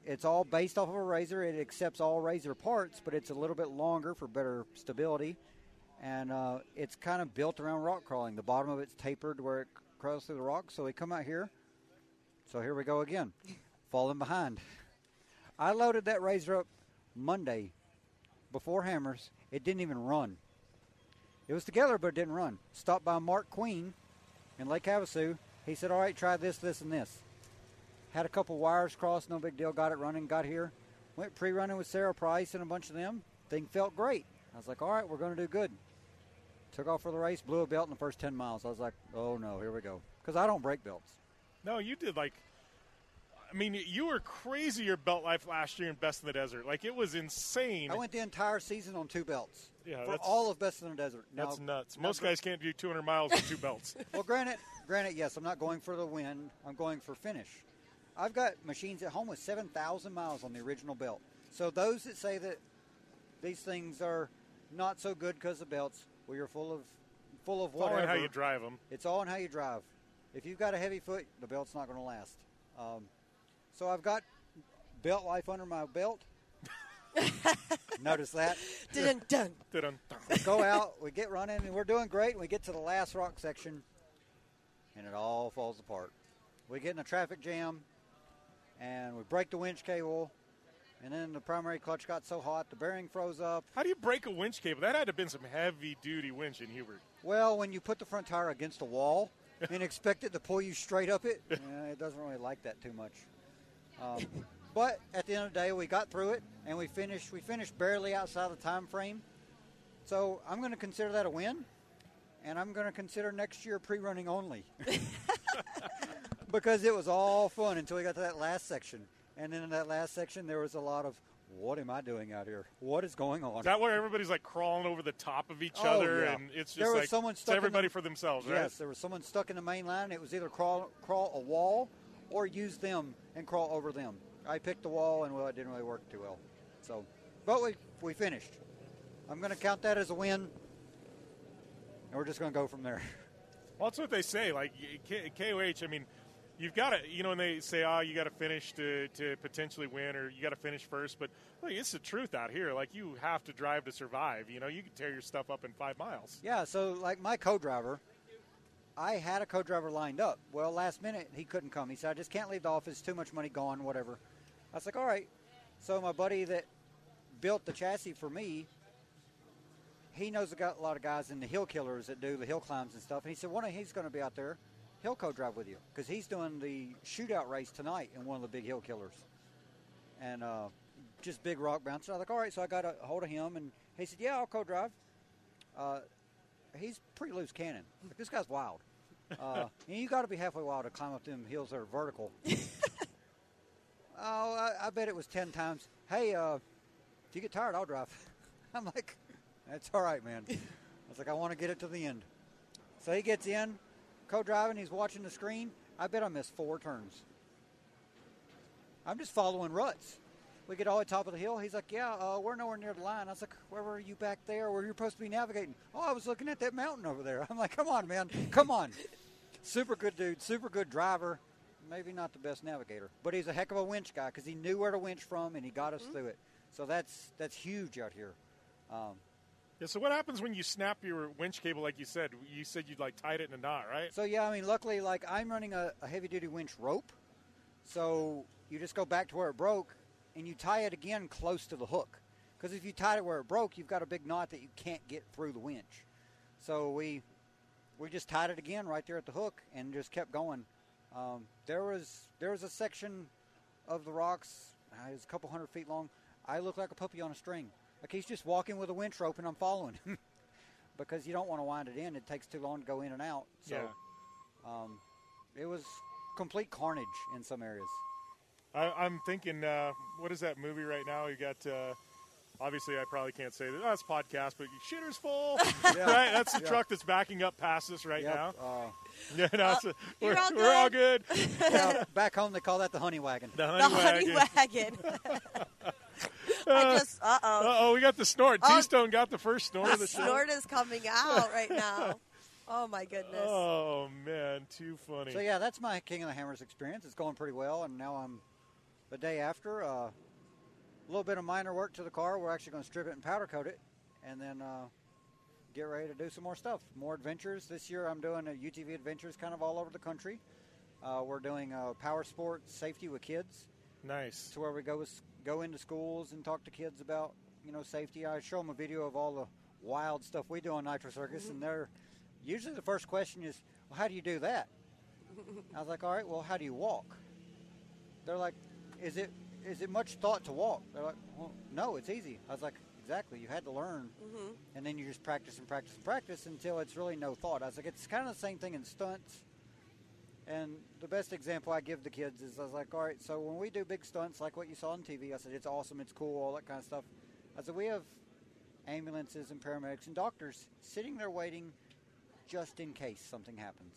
It's all based off of a Razor. It accepts all Razor parts, but it's a little bit longer for better stability. And it's kind of built around rock crawling. The bottom of it's tapered where it crawls through the rock. So we come out here. So here we go again, falling behind. I loaded that Razor up Monday before Hammers. It didn't even run. It was together, but it didn't run. Stopped by Mark Queen in Lake Havasu. He said, all right, try this, this, and this. Had a couple wires crossed, no big deal. Got it running, got here. Went pre-running with Sarah Price and a bunch of them. Thing felt great. I was like, all right, we're going to do good. Took off for the race, blew a belt in the first 10 miles. I was like, oh, no, here we go. Because I don't break belts. No, you did you were crazy your belt life last year in Best in the Desert. Like, it was insane. I went the entire season on 2 belts. Yeah, for all of Best in the Desert. That's nuts. Most guys can't do 200 miles with 2 belts. Well, granted, yes, I'm not going for the win. I'm going for finish. I've got machines at home with 7,000 miles on the original belt. So those that say that these things are not so good because of belts, well, you're full of whatever. It's all in how you drive them. It's all in how you drive. If you've got a heavy foot, the belt's not going to last. So I've got belt life under my belt. Notice that. Dun-dun. We go out, we get running, and we're doing great. We get to the last rock section, and it all falls apart. We get in a traffic jam, and we break the winch cable, and then the primary clutch got so hot, the bearing froze up. How do you break a winch cable? That had to have been some heavy-duty winch in Hubert. Well, when you put the front tire against a wall and expect it to pull you straight up it, it doesn't really like that too much. But at the end of the day, we got through it, and we finished barely outside the time frame. So I'm going to consider that a win, and I'm going to consider next year pre-running only. Because it was all fun until we got to that last section. And then in that last section, there was a lot of, what am I doing out here? What is going on? Is that where everybody's like crawling over the top of each other? Yeah. And it's just there was someone stuck everybody for themselves, right? Yes, there was someone stuck in the main line. It was either crawl a wall or use them and crawl over them. I picked the wall, and, it didn't really work too well. So, but we finished. I'm going to count that as a win, and we're just going to go from there. Well, that's what they say. Like, KOH, I mean, you've got to, when they say, you got to finish to potentially win, or you got to finish first, but look, it's the truth out here. Like, you have to drive to survive. You can tear your stuff up in 5 miles. Yeah, so, like, my co-driver, I had a co-driver lined up. Well, last minute, he couldn't come. He said, I just can't leave the office, too much money gone, whatever. I was like, all right. So my buddy that built the chassis for me, he knows a lot of guys in the hill killers that do the hill climbs and stuff. And he said, he's going to be out there. He'll co-drive with you because he's doing the shootout race tonight in one of the big hill killers. And just big rock bouncer. I was like, all right. So I got a hold of him, and he said, yeah, I'll co-drive. He's pretty loose cannon. Like, this guy's wild. And you got to be halfway wild to climb up them hills that are vertical. I bet it was 10 times. Hey, if you get tired, I'll drive. I'm like, that's all right, man. I was like, I want to get it to the end. So he gets in, co-driving. He's watching the screen. I bet I missed 4 turns. I'm just following ruts. We get all the way top of the hill. He's like, yeah, we're nowhere near the line. I was like, where were you back there? Where you're supposed to be navigating? Oh, I was looking at that mountain over there. I'm like, come on, man. Come on. Super good dude. Super good driver. Maybe not the best navigator, but he's a heck of a winch guy because he knew where to winch from and he got us through it. So that's huge out here. Yeah. So what happens when you snap your winch cable? Like you said you'd like tied it in a knot, right? So yeah, I mean, luckily, like I'm running a heavy duty winch rope, so you just go back to where it broke and you tie it again close to the hook. Because if you tied it where it broke, you've got a big knot that you can't get through the winch. So we just tied it again right there at the hook and just kept going. There was a section of the rocks, it was a couple 100 feet long. I looked like a puppy on a string. Like he's just walking with a winch rope and I'm following him. Because you don't want to wind it in. It takes too long to go in and out. So it was complete carnage in some areas. I'm thinking, what is that movie right now? You got, obviously, I probably can't say that. That's podcast, but shitter's full. Yeah. Right? That's the truck that's backing up past us right now. Yeah, no, We're all good. Yeah, back home, they call that the honey wagon. The The honey wagon. I just, Uh-oh, we got the snort. T-Stone got the first snort of the show. snort is coming out right now. Oh, my goodness. Oh, man, too funny. So, yeah, that's my King of the Hammers experience. It's going pretty well, and now I'm the day after. A little bit of minor work to the car. We're actually going to strip it and powder coat it, and then get ready to do some more stuff, more adventures. This year I'm doing UTV adventures kind of all over the country. We're doing power sports safety with kids. Nice. To where we go into schools and talk to kids about, safety. I show them a video of all the wild stuff we do on Nitro Circus, and they're usually the first question is, well, how do you do that? I was like, all right, well, how do you walk? They're like, is it much thought to walk? They're like, well, no, it's easy. I was like, exactly. You had to learn, and then you just practice and practice and practice until it's really no thought. I was like, it's kind of the same thing in stunts. And the best example I give the kids is I was like, all right, so when we do big stunts like what you saw on TV, I said, it's awesome, it's cool, all that kind of stuff. I said, we have ambulances and paramedics and doctors sitting there waiting just in case something happens.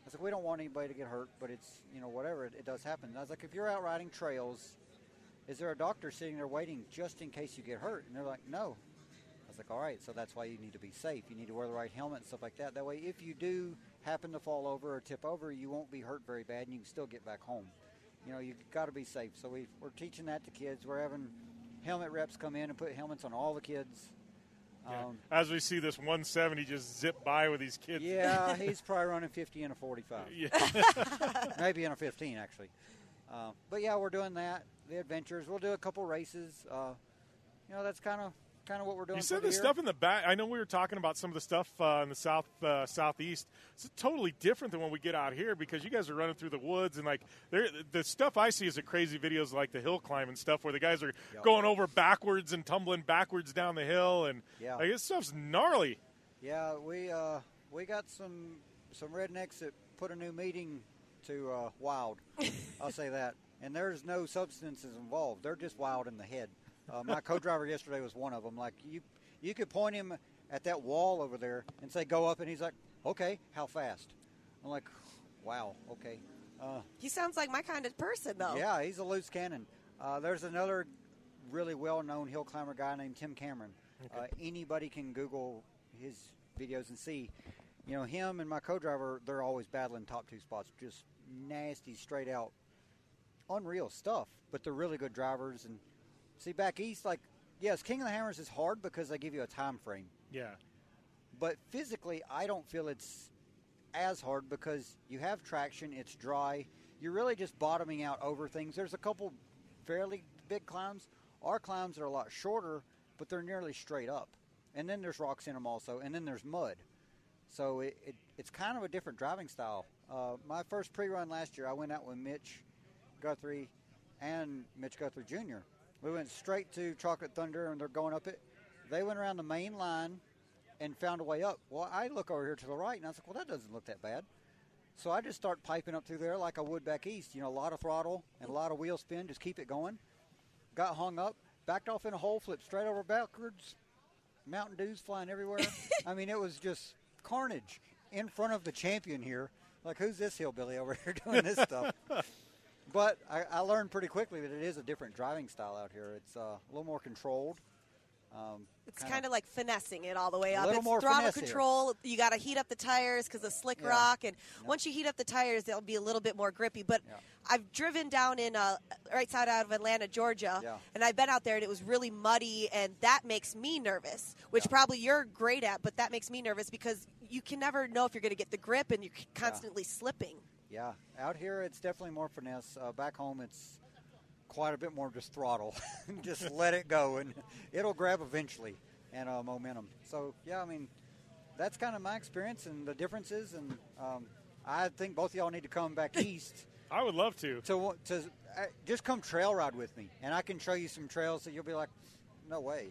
I said, we don't want anybody to get hurt, but it's, whatever, it does happen. And I was like, if you're out riding trails, is there a doctor sitting there waiting just in case you get hurt? And they're like, no. I was like, all right, so that's why you need to be safe. You need to wear the right helmet and stuff like that. That way, if you do happen to fall over or tip over, you won't be hurt very bad and you can still get back home. You've got to be safe. So we're teaching that to kids. We're having helmet reps come in and put helmets on all the kids. As we see this 170 just zip by with these kids. Yeah, he's probably running 50 in a 45. Yeah. Maybe in a 15, actually. But, yeah, we're doing that, the adventures. We'll do a couple races. That's kind of what we're doing. You said the the stuff in the back. I know we were talking about some of the stuff in the southeast. It's totally different than when we get out here because you guys are running through the woods and the stuff I see is the crazy videos like the hill climbing stuff where the guys are going over backwards and tumbling backwards down the hill and this stuff's gnarly. Yeah, we got some rednecks that put a new meeting to wild. I'll say that. And there's no substances involved. They're just wild in the head. My co-driver yesterday was one of them. Like, you could point him at that wall over there and say, go up, and he's like, okay, how fast? I'm like, wow, okay. He sounds like my kind of person, though. Yeah, he's a loose cannon. There's another really well-known hill climber guy named Tim Cameron. Okay. Anybody can Google his videos and see. Him and my co-driver, they're always battling top two spots. Just nasty, straight-out, unreal stuff. But they're really good drivers, and see, back east, yes, King of the Hammers is hard because they give you a time frame. Yeah. But physically, I don't feel it's as hard because you have traction, it's dry. You're really just bottoming out over things. There's a couple fairly big climbs. Our climbs are a lot shorter, but they're nearly straight up. And then there's rocks in them also, and then there's mud. So it's kind of a different driving style. My first pre-run last year, I went out with Mitch Guthrie and Mitch Guthrie Jr. We went straight to Chocolate Thunder, and they're going up it. They went around the main line and found a way up. Well, I look over here to the right, and I was like, well, that doesn't look that bad. So I just start piping up through there like I would back east. A lot of throttle and a lot of wheel spin, just keep it going. Got hung up, backed off in a hole, flipped straight over backwards. Mountain Dews flying everywhere. I mean, it was just carnage in front of the champion here. Like, who's this hillbilly over here doing this stuff? But I learned pretty quickly that it is a different driving style out here. It's a little more controlled. It's kind of like finessing it all the way up. A little It's more throttle finesse control. You got to heat up the tires because of slick rock. And once you heat up the tires, they'll be a little bit more grippy. But I've driven down in right side out of Atlanta, Georgia, and I've been out there, and it was really muddy, and that makes me nervous, which probably you're great at, but that makes me nervous because you can never know if you're going to get the grip, and you're constantly slipping. Yeah, out here it's definitely more finesse. Back home it's quite a bit more just throttle. Just let it go, and it'll grab eventually, and momentum. So, yeah, I mean, that's kind of my experience and the differences, and I think both of y'all need to come back east. I would love to. To just come trail ride with me, and I can show you some trails that you'll be like, no way.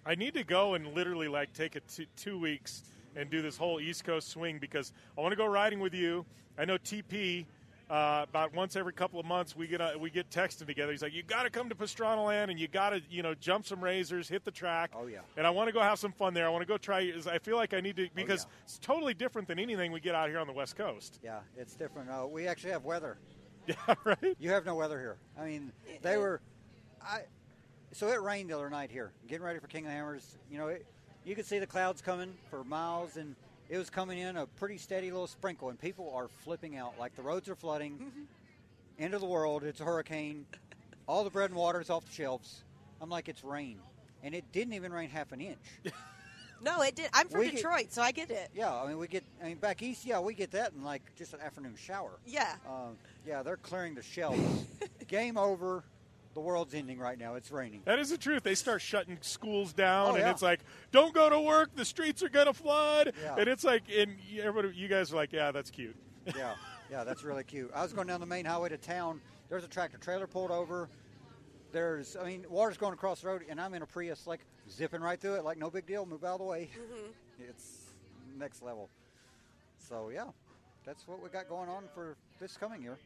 I need to go and literally, take it 2 weeks and do this whole East Coast swing because I want to go riding with you. I know TP about once every couple of months, we get texting together. He's like, "You got to come to Pastrana Land, and you got to jump some razors, hit the track." Oh yeah. And I want to go have some fun there. I want to go try. I feel like I need to because it's totally different than anything we get out here on the West Coast. Yeah, it's different. We actually have weather. Yeah, right. You have no weather here. I mean, so it rained the other night here. Getting ready for King of the Hammers. You could see the clouds coming for miles, and it was coming in a pretty steady little sprinkle, and people are flipping out. Like the roads are flooding. End of the world. It's a hurricane. All the bread and water is off the shelves. I'm like, it's rain. And it didn't even rain half an inch. No, it did. I'm from Detroit, so I get it. Yeah, I mean, back east, we get that in like just an afternoon shower. Yeah. They're clearing the shelves. Game over. The world's ending right now. It's raining. That is the truth. They start shutting schools down, and it's like, don't go to work. The streets are going to flood. Yeah. And it's like, and everybody, you guys are like, yeah, that's cute. Yeah, that's really cute. I was going down the main highway to town. There's a tractor trailer pulled over. Water's going across the road, and I'm in a Prius, like, zipping right through it, like, no big deal. Move out of the way. It's next level. So, yeah, that's what we got going on for this coming year.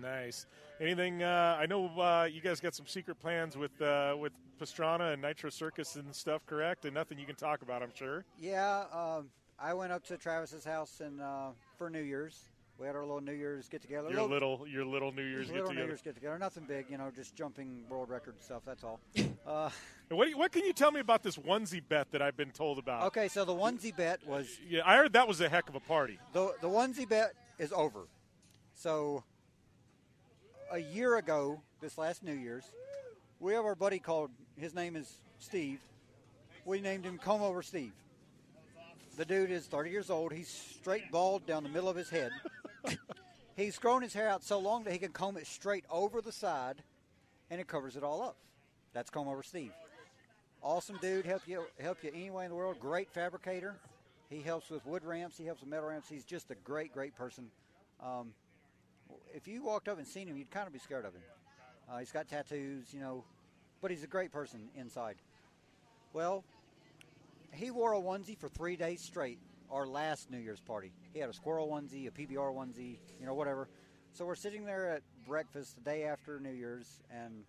Nice. Anything? I know you guys got some secret plans with Pastrana and Nitro Circus and stuff, correct? And nothing you can talk about, I'm sure. Yeah, I went up to Travis's house and for New Year's. We had our little New Year's get together. Your little New Year's get together. New Year's get together. Nothing big, just jumping world record stuff. That's all. What can you tell me about this onesie bet that I've been told about? Okay, so the onesie bet was. Yeah, I heard that was a heck of a party. The onesie bet is over. So. A year ago, this last New Year's, we have our buddy called, his name is Steve. We named him Comb Over Steve. The dude is 30 years old. He's straight bald down the middle of his head. He's grown his hair out so long that he can comb it straight over the side, and it covers it all up. That's Comb Over Steve. Awesome dude, help you any way in the world. Great fabricator. He helps with wood ramps. He helps with metal ramps. He's just a great, great person. If you walked up and seen him, you'd kind of be scared of him. He's got tattoos, but he's a great person inside. Well, he wore a onesie for 3 days straight, our last New Year's party. He had a squirrel onesie, a PBR onesie, whatever. So we're sitting there at breakfast the day after New Year's, and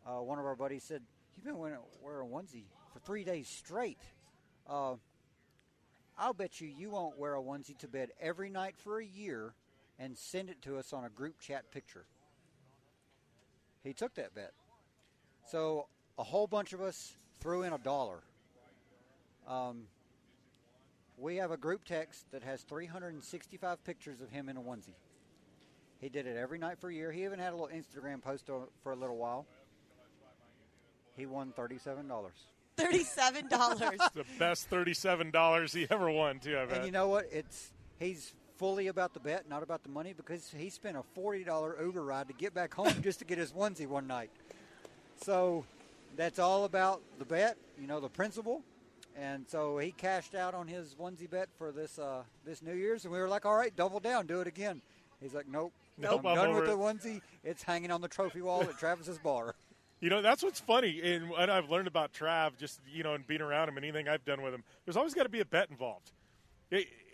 one of our buddies said, "You've been wearing a onesie for 3 days straight. I'll bet you won't wear a onesie to bed every night for a year and send it to us on a group chat picture." He took that bet. So a whole bunch of us threw in $1. We have a group text that has 365 pictures of him in a onesie. He did it every night for a year. He even had a little Instagram post for a little while. He won $37. $37. The best $37 he ever won, too, I bet. And you know what? He's fully about the bet, not about the money, because he spent a $40 Uber ride to get back home just to get his onesie one night. So that's all about the bet, the principle. And so he cashed out on his onesie bet for this New Year's, and we were like, all right, double down, do it again. He's like, nope, I'm done with the onesie. It's hanging on the trophy wall at Travis's bar. That's what's funny, and what I've learned about Trav, just, and being around him and anything I've done with him, there's always got to be a bet involved.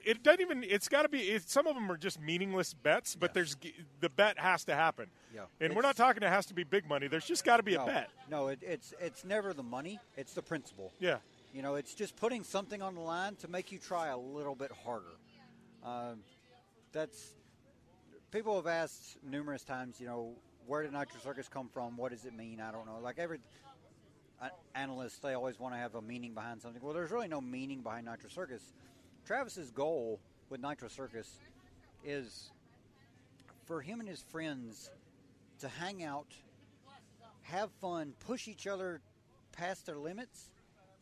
It doesn't even. It's got to be. Some of them are just meaningless bets, but the bet has to happen. Yeah, and we're not talking. It has to be big money. There's just got to be a bet. No, it's never the money. It's the principle. Yeah. It's just putting something on the line to make you try a little bit harder. People have asked numerous times. Where did Nitro Circus come from? What does it mean? I don't know. Like every analyst, they always want to have a meaning behind something. Well, there's really no meaning behind Nitro Circus. Travis's goal with Nitro Circus is for him and his friends to hang out, have fun, push each other past their limits,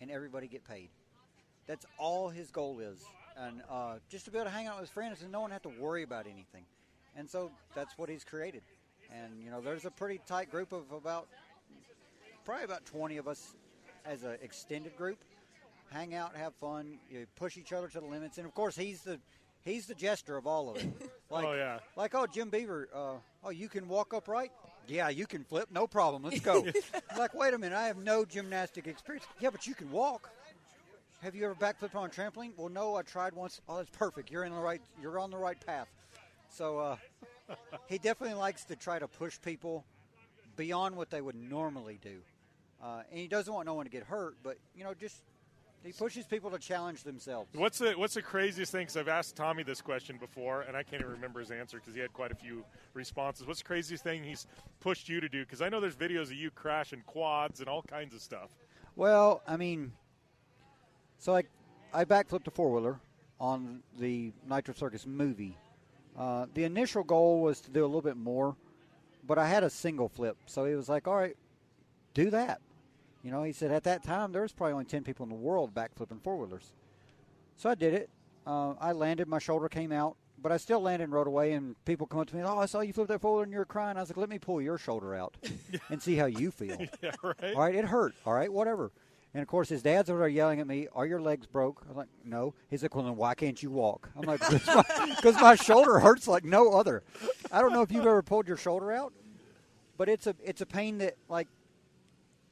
and everybody get paid. That's all his goal is. And just to be able to hang out with his friends and no one have to worry about anything. And so that's what he's created. And, there's a pretty tight group of probably about 20 of us as an extended group. Hang out, have fun, push each other to the limits, and of course he's the jester of all of it. Like, Jim Beaver, you can walk upright? Yeah, you can flip, no problem, let's go. Like, wait a minute, I have no gymnastic experience. Yeah, but you can walk. Have you ever backflipped on a trampoline? Well, no, I tried once. Oh, that's perfect. You're on the right path. So he definitely likes to try to push people beyond what they would normally do. And he doesn't want no one to get hurt, but, just he pushes people to challenge themselves. What's the craziest thing? Because I've asked Tommy this question before, and I can't even remember his answer because he had quite a few responses. What's the craziest thing he's pushed you to do? Because I know there's videos of you crashing quads and all kinds of stuff. Well, so I backflipped a four-wheeler on the Nitro Circus movie. The initial goal was to do a little bit more, but I had a single flip. So he was like, all right, do that. He said at that time there was probably only 10 people in the world backflipping four-wheelers. So I did it. I landed, my shoulder came out, but I still landed and rode away, and people come up to me, I saw you flip that four-wheeler and you were crying. I was like, let me pull your shoulder out and see how you feel. Yeah, right. All right, it hurt. All right, whatever. And, of course, his dad's over there yelling at me, are your legs broke? I was like, no. He's like, well, then why can't you walk? I'm like, because my shoulder hurts like no other. I don't know if you've ever pulled your shoulder out, but it's a pain that,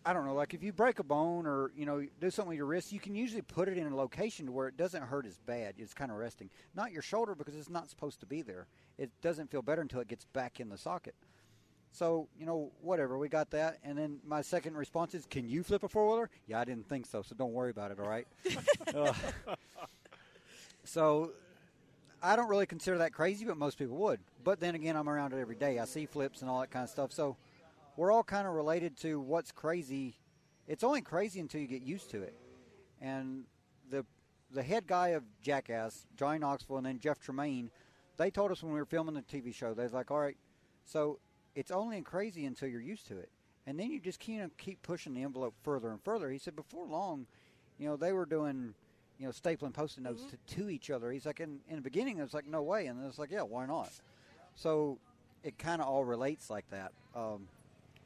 I don't know, like if you break a bone or, do something with your wrist, you can usually put it in a location to where it doesn't hurt as bad. It's kind of resting. Not your shoulder because it's not supposed to be there. It doesn't feel better until it gets back in the socket. So, whatever, we got that. And then my second response is, can you flip a four-wheeler? Yeah, I didn't think so don't worry about it, all right? So I don't really consider that crazy, but most people would. But then again, I'm around it every day. I see flips and all that kind of stuff. So we're all kind of related to what's crazy. It's only crazy until you get used to it. And the head guy of Jackass, Johnny Knoxville, and then Jeff Tremaine, they told us when we were filming the TV show, they was like, all right, so it's only crazy until you're used to it. And then you just keep pushing the envelope further and further. He said before long, they were doing, stapling Post-it notes to each other. He's like, in the beginning, it was like, no way. And it was like, yeah, why not? So it kind of all relates like that.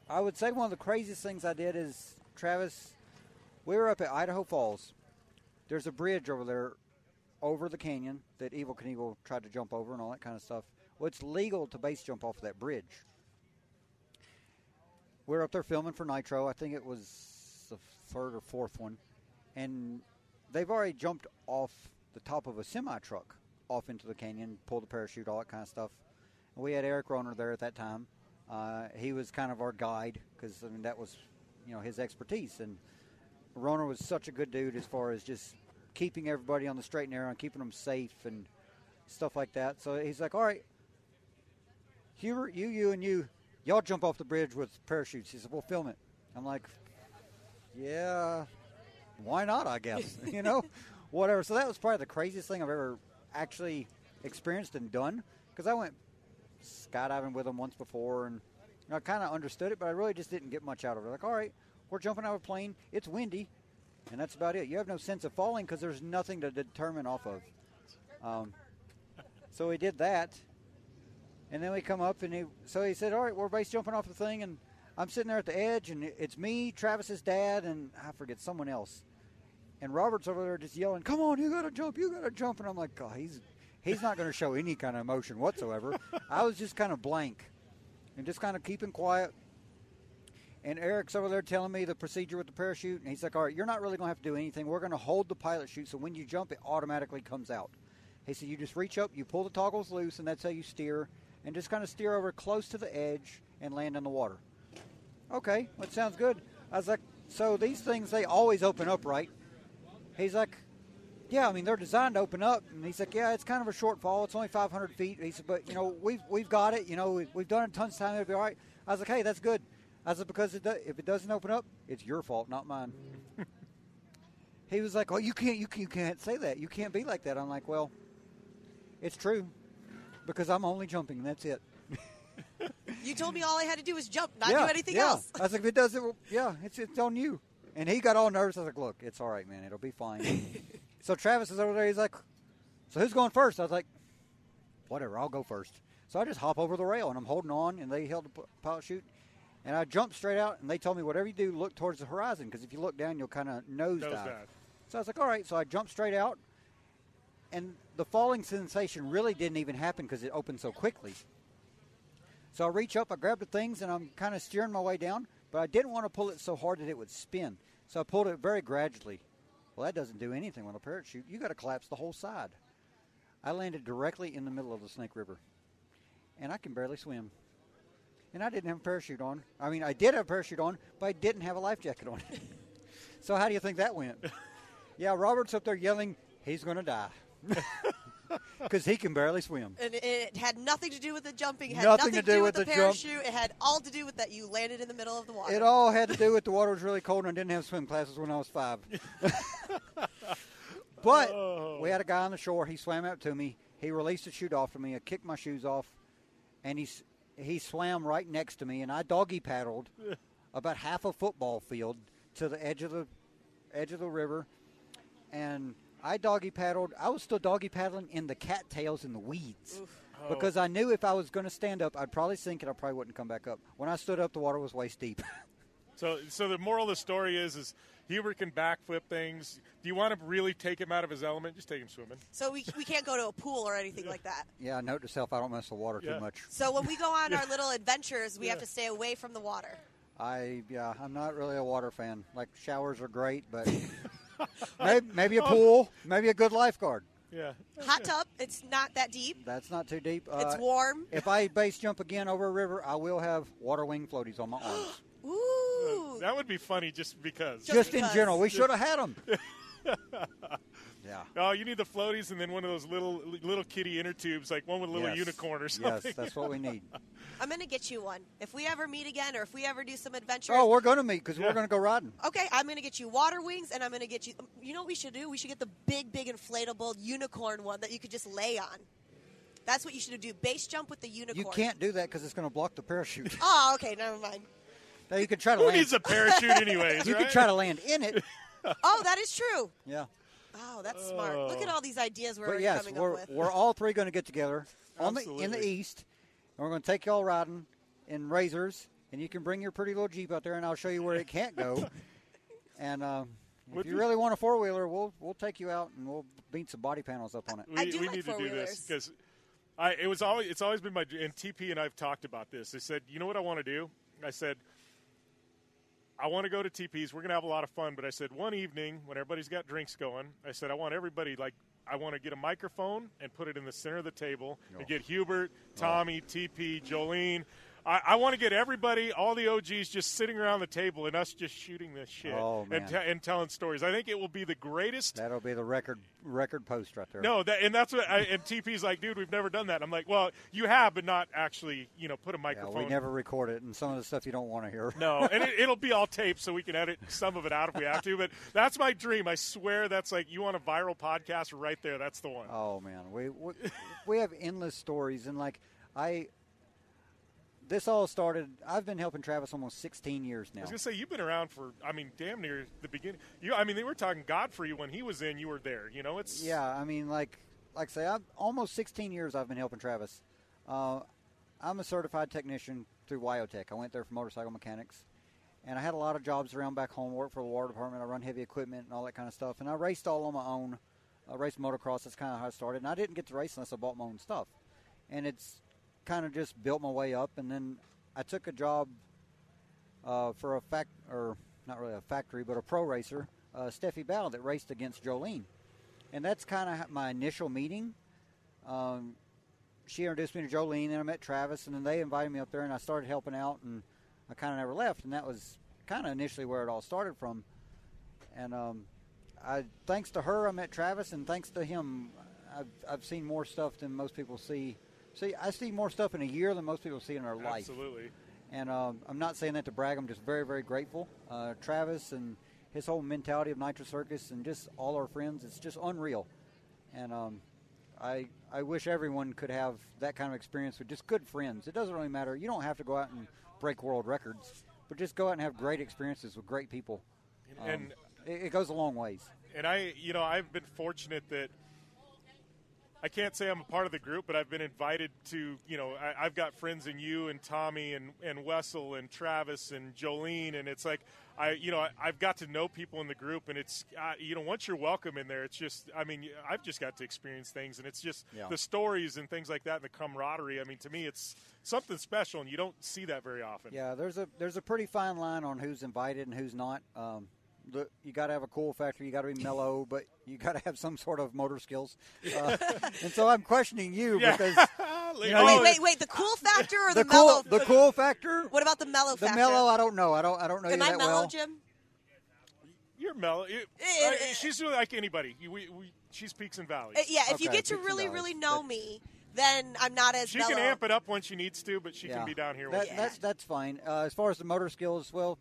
I would say one of the craziest things I did is, Travis, we were up at Idaho Falls. There's a bridge over there over the canyon that Evel Knievel tried to jump over and all that kind of stuff. Well, it's legal to base jump off of that bridge. We were up there filming for Nitro. I think it was the third or fourth one. And they've already jumped off the top of a semi-truck off into the canyon, pulled the parachute, all that kind of stuff. And we had Eric Roner there at that time. He was kind of our guide because, that was, his expertise. And Roner was such a good dude as far as just keeping everybody on the straight and narrow and keeping them safe and stuff like that. So he's like, all right, Hubert, you and you, y'all jump off the bridge with parachutes. He said, we'll film it. I'm like, yeah, why not, I guess, whatever. So that was probably the craziest thing I've ever actually experienced and done because I went skydiving with him once before and I kind of understood it, but I really just didn't get much out of it. Like, all right, we're jumping out of a plane. It's windy, and that's about it. You have no sense of falling because there's nothing to determine off of. So we did that. And then we come up, and he said, all right, we're base jumping off the thing, and I'm sitting there at the edge, and it's me, Travis's dad, and I forget, someone else. And Robert's over there just yelling, come on, you got to jump, you got to jump. And I'm like, God, he's not going to show any kind of emotion whatsoever. I was just kind of blank and just kind of keeping quiet. And Eric's over there telling me the procedure with the parachute, and he's like, all right, you're not really going to have to do anything. We're going to hold the pilot chute, so when you jump, it automatically comes out. He said, you just reach up, you pull the toggles loose, and that's how you steer. And just kind of steer over close to the edge and land in the water. Okay, that sounds good. I was like, so these things, they always open up, right? He's like, yeah, they're designed to open up. And he's like, yeah, it's kind of a short fall. It's only 500 feet. He said, but, we've got it. We've done it tons of times. It'll be all right. I was like, hey, that's good. I said, because if it doesn't open up, it's your fault, not mine. He was like, oh, you can't say that. You can't be like that. I'm like, well, it's true. Because I'm only jumping, and that's it. You told me all I had to do was jump, not do anything else. I was like, if it does it, it's on you. And he got all nervous. I was like, look, it's all right, man. It'll be fine. So Travis is over there. He's like, so who's going first? I was like, whatever, I'll go first. So I just hop over the rail, and I'm holding on, and they held the pilot chute. And I jumped straight out, and they told me, whatever you do, look towards the horizon, because if you look down, you'll kind of nosedive. So I was like, all right. So I jumped straight out. And the falling sensation really didn't even happen because it opened so quickly. So I reach up, I grab the things, and I'm kind of steering my way down. But I didn't want to pull it so hard that it would spin. So I pulled it very gradually. Well, that doesn't do anything with a parachute. You got to collapse the whole side. I landed directly in the middle of the Snake River. and I can barely swim. And I didn't have a parachute on. I mean, I did have a parachute on, but I didn't have a life jacket on. So how do you think that went? Yeah, Robert's up there yelling, he's going to die. Because he can barely swim. And it had nothing to do with the jumping. It had Nothing to do with the the parachute. It had all to do with that you landed in the middle of the water. It all had to do with the water was really cold and I didn't have swim classes when I was 5. But we had a guy on the shore. He swam up to me. He released the chute off to me. I kicked my shoes off, and he swam right next to me, and I doggy paddled about half a football field to the edge of the river, and I doggy paddled. I was still doggy paddling in the cattails and the weeds. Because I knew if I was going to stand up, I'd probably sink and I probably wouldn't come back up. When I stood up, the water was waist deep. So the moral of the story is Hubert can backflip things. Do you want to really take him out of his element? Just take him swimming. So we can't go to a pool or anything like that. Yeah, note to self, I don't mess with water too much. So when we go on our little adventures, we have to stay away from the water. I'm not really a water fan. Like, showers are great, but maybe a pool, maybe a good lifeguard. Yeah. Hot tub, it's not that deep. That's not too deep. It's warm. If I base jump again over a river, I will have water wing floaties on my arms. Ooh. That would be funny just because. Just in general. We should have had them. Yeah. Oh, you need the floaties and then one of those little kitty inner tubes, like one with a little unicorn or something. Yes, that's what we need. I'm going to get you one. If we ever meet again or if we ever do some adventures. Oh, we're going to meet because we're going to go riding. Okay, I'm going to get you water wings, and I'm going to get you, you know what we should do? We should get the big inflatable unicorn one that you could just lay on. That's what you should do. Base jump with the unicorn. You can't do that because it's going to block the parachute. Oh, okay, never mind. Now you could try to Who land. needs a parachute anyways, You right? could try to land in it. Oh, that is true. Yeah. Oh, that's smart. Look at all these ideas we're But yes, coming up with. we're all three going to get together in the Absolutely. east, and we're going to take y'all riding in razors, and you can bring your pretty little Jeep out there, and I'll show you where it can't go. And if you really want a four-wheeler, we'll take you out, and we'll beat some body panels up on it. I do we like need to do this four-wheelers. because it's always been my, and TP and I've talked about this. They said, you know what I want to do? I said, I want to go to TP's. We're going to have a lot of fun. But I said, one evening when everybody's got drinks going, I said, I want everybody, I want to get a microphone and put it in the center of the table and get Hubert, Tommy, TP, Jolene. I want to get everybody, all the OGs, just sitting around the table and us just shooting this shit and telling stories. I think it will be the greatest. That'll be the record post right there. No, that's what. And TP's like, dude, we've never done that. I'm like, well, you have, but not actually. Put a microphone. Yeah, we never record it, and some of the stuff you don't want to hear. No, and it'll be all taped, so we can edit some of it out if we have to. But that's my dream. I swear, that's like, you want a viral podcast right there. That's the one. Oh man, we have endless stories, and this all started. I've been helping Travis almost 16 years now. I was going to say, you've been around for, damn near the beginning. They were talking Godfrey when he was in, you were there. It's. Yeah, like I say, I'm almost 16 years I've been helping Travis. I'm a certified technician through Wyotech. I went there for motorcycle mechanics. And I had a lot of jobs around back home, worked for the water department. I run heavy equipment and all that kind of stuff. And I raced all on my own. I raced motocross. That's kind of how I started. And I didn't get to race unless I bought my own stuff. And it's kind of just built my way up, and then I took a job for not really a factory, but a pro racer, Steffi Ball, that raced against Jolene, and that's kind of my initial meeting. She introduced me to Jolene, and I met Travis, and then they invited me up there, and I started helping out, and I kind of never left, and that was kind of initially where it all started from. And thanks to her, I met Travis, and thanks to him, I've seen more stuff than most people see. See, I see more stuff in a year than most people see in their life. Absolutely. And I'm not saying that to brag. I'm just very, very grateful. Travis and his whole mentality of Nitro Circus and just all our friends, it's just unreal. And I wish everyone could have that kind of experience with just good friends. It doesn't really matter. You don't have to go out and break world records, but just go out and have great experiences with great people. And it goes a long ways. And I've been fortunate that I can't say I'm a part of the group, but I've been invited to, I've got friends in you and Tommy and Wessel and Travis and Jolene, and it's like, I've got to know people in the group, and it's, once you're welcome in there, it's just, I've just got to experience things, and it's just the stories and things like that and the camaraderie. To me, it's something special, and you don't see that very often. Yeah, there's a pretty fine line on who's invited and who's not. You got to have a cool factor. You got to be mellow, but you got to have some sort of motor skills. And so I'm questioning you because Golly. You know, Wait. The cool factor or the cool, mellow? The cool factor. What about the mellow factor? The mellow, I don't know. I don't know Am you I that mellow, well. Jim? You're mellow. She's really like anybody. She's peaks and valleys. Yeah, if you get to really, really know me, then I'm not as mellow. She can amp it up when she needs to, but she can be down here. That's fine. As far as the motor skills, well,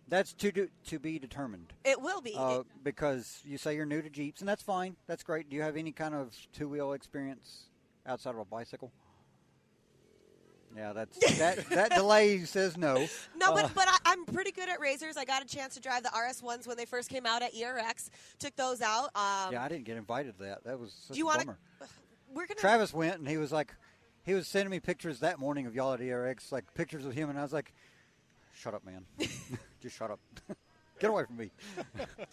that's to be determined. It will be. Because you say you're new to Jeeps, and that's fine. That's great. Do you have any kind of two-wheel experience outside of a bicycle? Yeah, that delay says no. No, but I'm pretty good at razors. I got a chance to drive the RS1s when they first came out at ERX. Took those out. Yeah, I didn't get invited to that. That was such a bummer. Travis went, and he was sending me pictures that morning of y'all at ERX, like pictures of him, and I was like, shut up, man. Just shut up. Get away from me.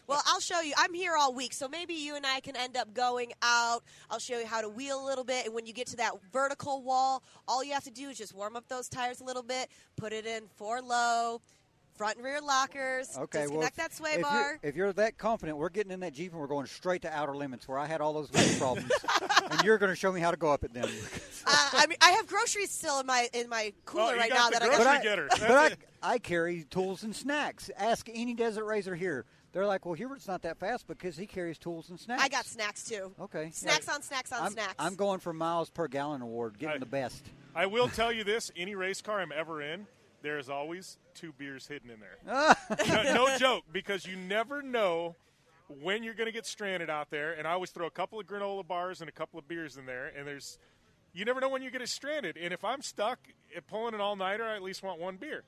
Well, I'll show you. I'm here all week, so maybe you and I can end up going out. I'll show you how to wheel a little bit, and when you get to that vertical wall, all you have to do is just warm up those tires a little bit, put it in 4 low, front and rear lockers, disconnect that sway bar. If you're that confident, we're getting in that Jeep and we're going straight to Outer Limits where I had all those wheel problems, and you're going to show me how to go up it then. I have groceries still in my cooler right now that I got. But I carry tools and snacks. Ask any Desert Racer here. They're like, well, Hubert's not that fast because he carries tools and snacks. I got snacks too. Okay. Snacks on snacks. I'm going for miles per gallon award, getting the best. I will tell you this: any race car I'm ever in, there's always 2 beers hidden in there. No joke, because you never know when you're going to get stranded out there. And I always throw a couple of granola bars and a couple of beers in there. And you never know when you get stranded. And if I'm stuck at pulling an all-nighter, I at least want 1 beer.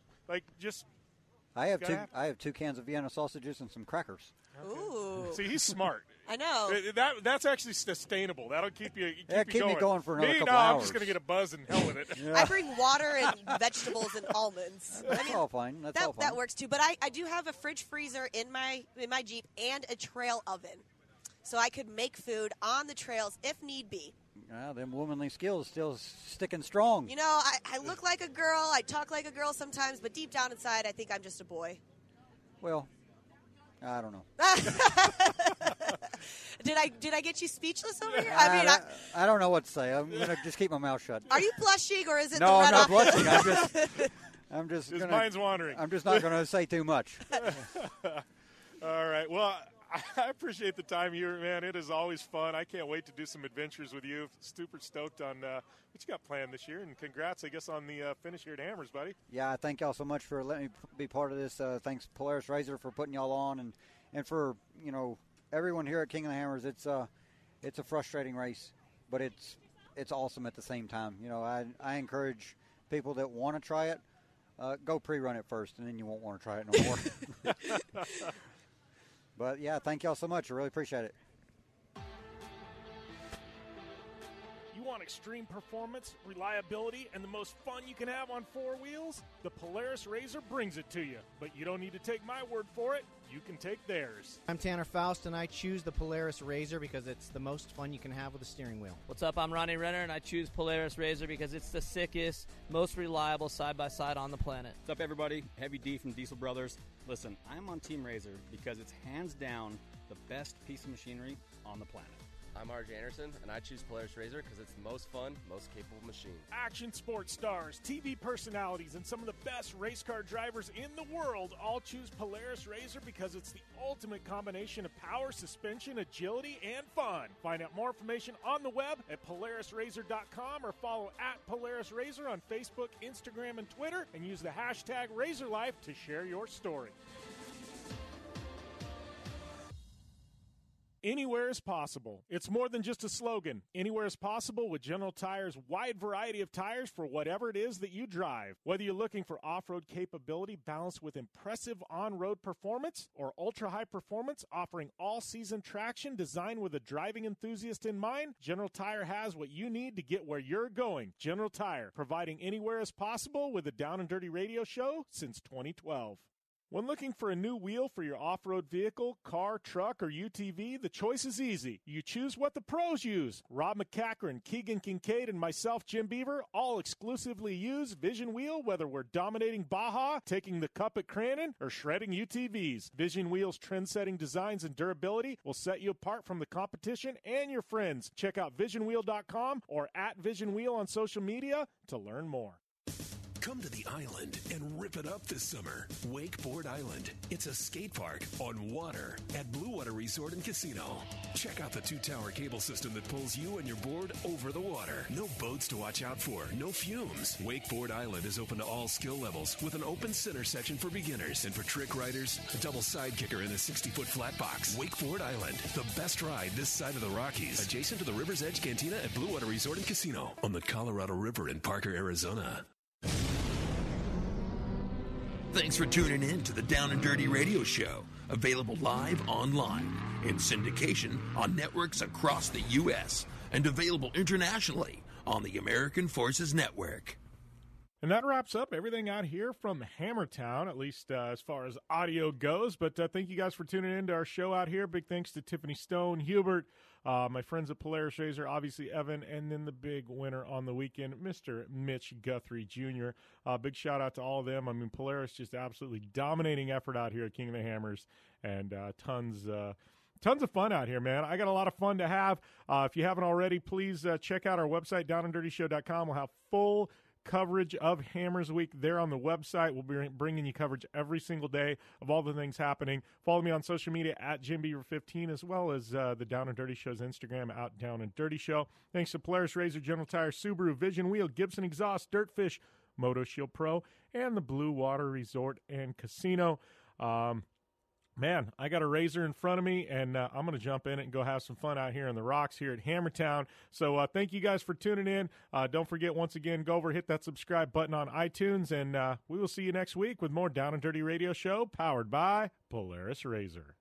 I have 2 cans of Vienna sausages and some crackers. Okay. Ooh. See, he's smart. I know. That's actually sustainable. That'll keep you keep me going for another couple hours. hours. I'm just going to get a buzz and hell with it. Yeah. I bring water and vegetables and almonds. That's all fine. That works too. But I do have a fridge freezer in my Jeep and a trail oven, so I could make food on the trails if need be. Well, them womanly skills still sticking strong. You know, I look like a girl. I talk like a girl sometimes, but deep down inside, I think I'm just a boy. Well, I don't know. Did I get you speechless over here? I don't know what to say. I'm going to just keep my mouth shut. Are you blushing, or is it no, the I'm not runoff? blushing. I'm just His mind's wandering. I'm just not going to say too much. All right. Well, I appreciate the time here, man. It is always fun. I can't wait to do some adventures with you. Super stoked on what you got planned this year, and congrats, I guess, on the finish here at Hammers, buddy. Yeah, thank y'all so much for letting me be part of this. Thanks, Polaris Razor, for putting y'all on, and for everyone here at King of the Hammers. It's a frustrating race, but it's awesome at the same time. I encourage people that want to try it, go pre-run it first, and then you won't want to try it no more. But, yeah, thank y'all so much. I really appreciate it. You want extreme performance, reliability, and the most fun you can have on 4 wheels? The Polaris Razor brings it to you. But you don't need to take my word for it. You can take theirs. I'm Tanner Faust, and I choose the Polaris Razor because it's the most fun you can have with a steering wheel. What's up? I'm Ronnie Renner, and I choose Polaris Razor because it's the sickest, most reliable side-by-side on the planet. What's up, everybody? Heavy D from Diesel Brothers. Listen, I'm on Team Razor because it's hands down the best piece of machinery on the planet. I'm RJ Anderson, and I choose Polaris Razor because it's the most fun, most capable machine. Action sports stars, TV personalities, and some of the best race car drivers in the world all choose Polaris Razor because it's the ultimate combination of power, suspension, agility, and fun. Find out more information on the web at PolarisRazor.com or follow @PolarisRazor on Facebook, Instagram, and Twitter, and use the hashtag RazorLife to share your story. Anywhere is possible. It's more than just a slogan. Anywhere is possible with General Tire's wide variety of tires for whatever it is that you drive. Whether you're looking for off-road capability balanced with impressive on-road performance or ultra-high performance offering all-season traction designed with a driving enthusiast in mind, General Tire has what you need to get where you're going. General Tire, providing anywhere is possible with a Down and Dirty radio show since 2012. When looking for a new wheel for your off-road vehicle, car, truck, or UTV, the choice is easy. You choose what the pros use. Rob McCachran, Keegan Kincaid, and myself, Jim Beaver, all exclusively use Vision Wheel, whether we're dominating Baja, taking the cup at Cranon, or shredding UTVs. Vision Wheel's trend-setting designs and durability will set you apart from the competition and your friends. Check out visionwheel.com or @VisionWheel on social media to learn more. Come to the island and rip it up this summer. Wakeboard Island. It's a skate park on water at Blue Water Resort and Casino. Check out the 2-tower cable system that pulls you and your board over the water. No boats to watch out for, no fumes. Wakeboard Island is open to all skill levels with an open center section for beginners. And for trick riders, a double side kicker and a 60-foot flat box. Wakeboard Island, the best ride this side of the Rockies. Adjacent to the River's Edge Cantina at Blue Water Resort and Casino on the Colorado River in Parker, Arizona. Thanks for tuning in to the Down and Dirty Radio Show, available live online, in syndication on networks across the U.S., and available internationally on the American Forces Network. And that wraps up everything out here from Hammertown, at least as far as audio goes. But thank you guys for tuning in to our show out here. Big thanks to Tiffany Stone, Hubert, my friends at Polaris Razor, obviously Evan, and then the big winner on the weekend, Mr. Mitch Guthrie Jr. Big shout-out to all of them. I mean, Polaris just absolutely dominating effort out here at King of the Hammers, and tons of fun out here, man. I got a lot of fun to have. If you haven't already, please check out our website, downanddirtyshow.com. We'll have full coverage of Hammers Week there on the website. We'll be bringing you coverage every single day of all the things happening. Follow me on social media at JimBeaver15, as well as the Down and Dirty Show's Instagram, at Down and Dirty Show. Thanks to Polaris Razor, General Tire, Subaru, Vision Wheel, Gibson Exhaust, Dirtfish, Moto Shield Pro, and the Blue Water Resort and Casino. Man, I got a Razor in front of me, and I'm going to jump in it and go have some fun out here in the rocks here at Hammertown. So thank you guys for tuning in. Don't forget, once again, go over, hit that subscribe button on iTunes, and we will see you next week with more Down and Dirty Radio Show powered by Polaris Razor.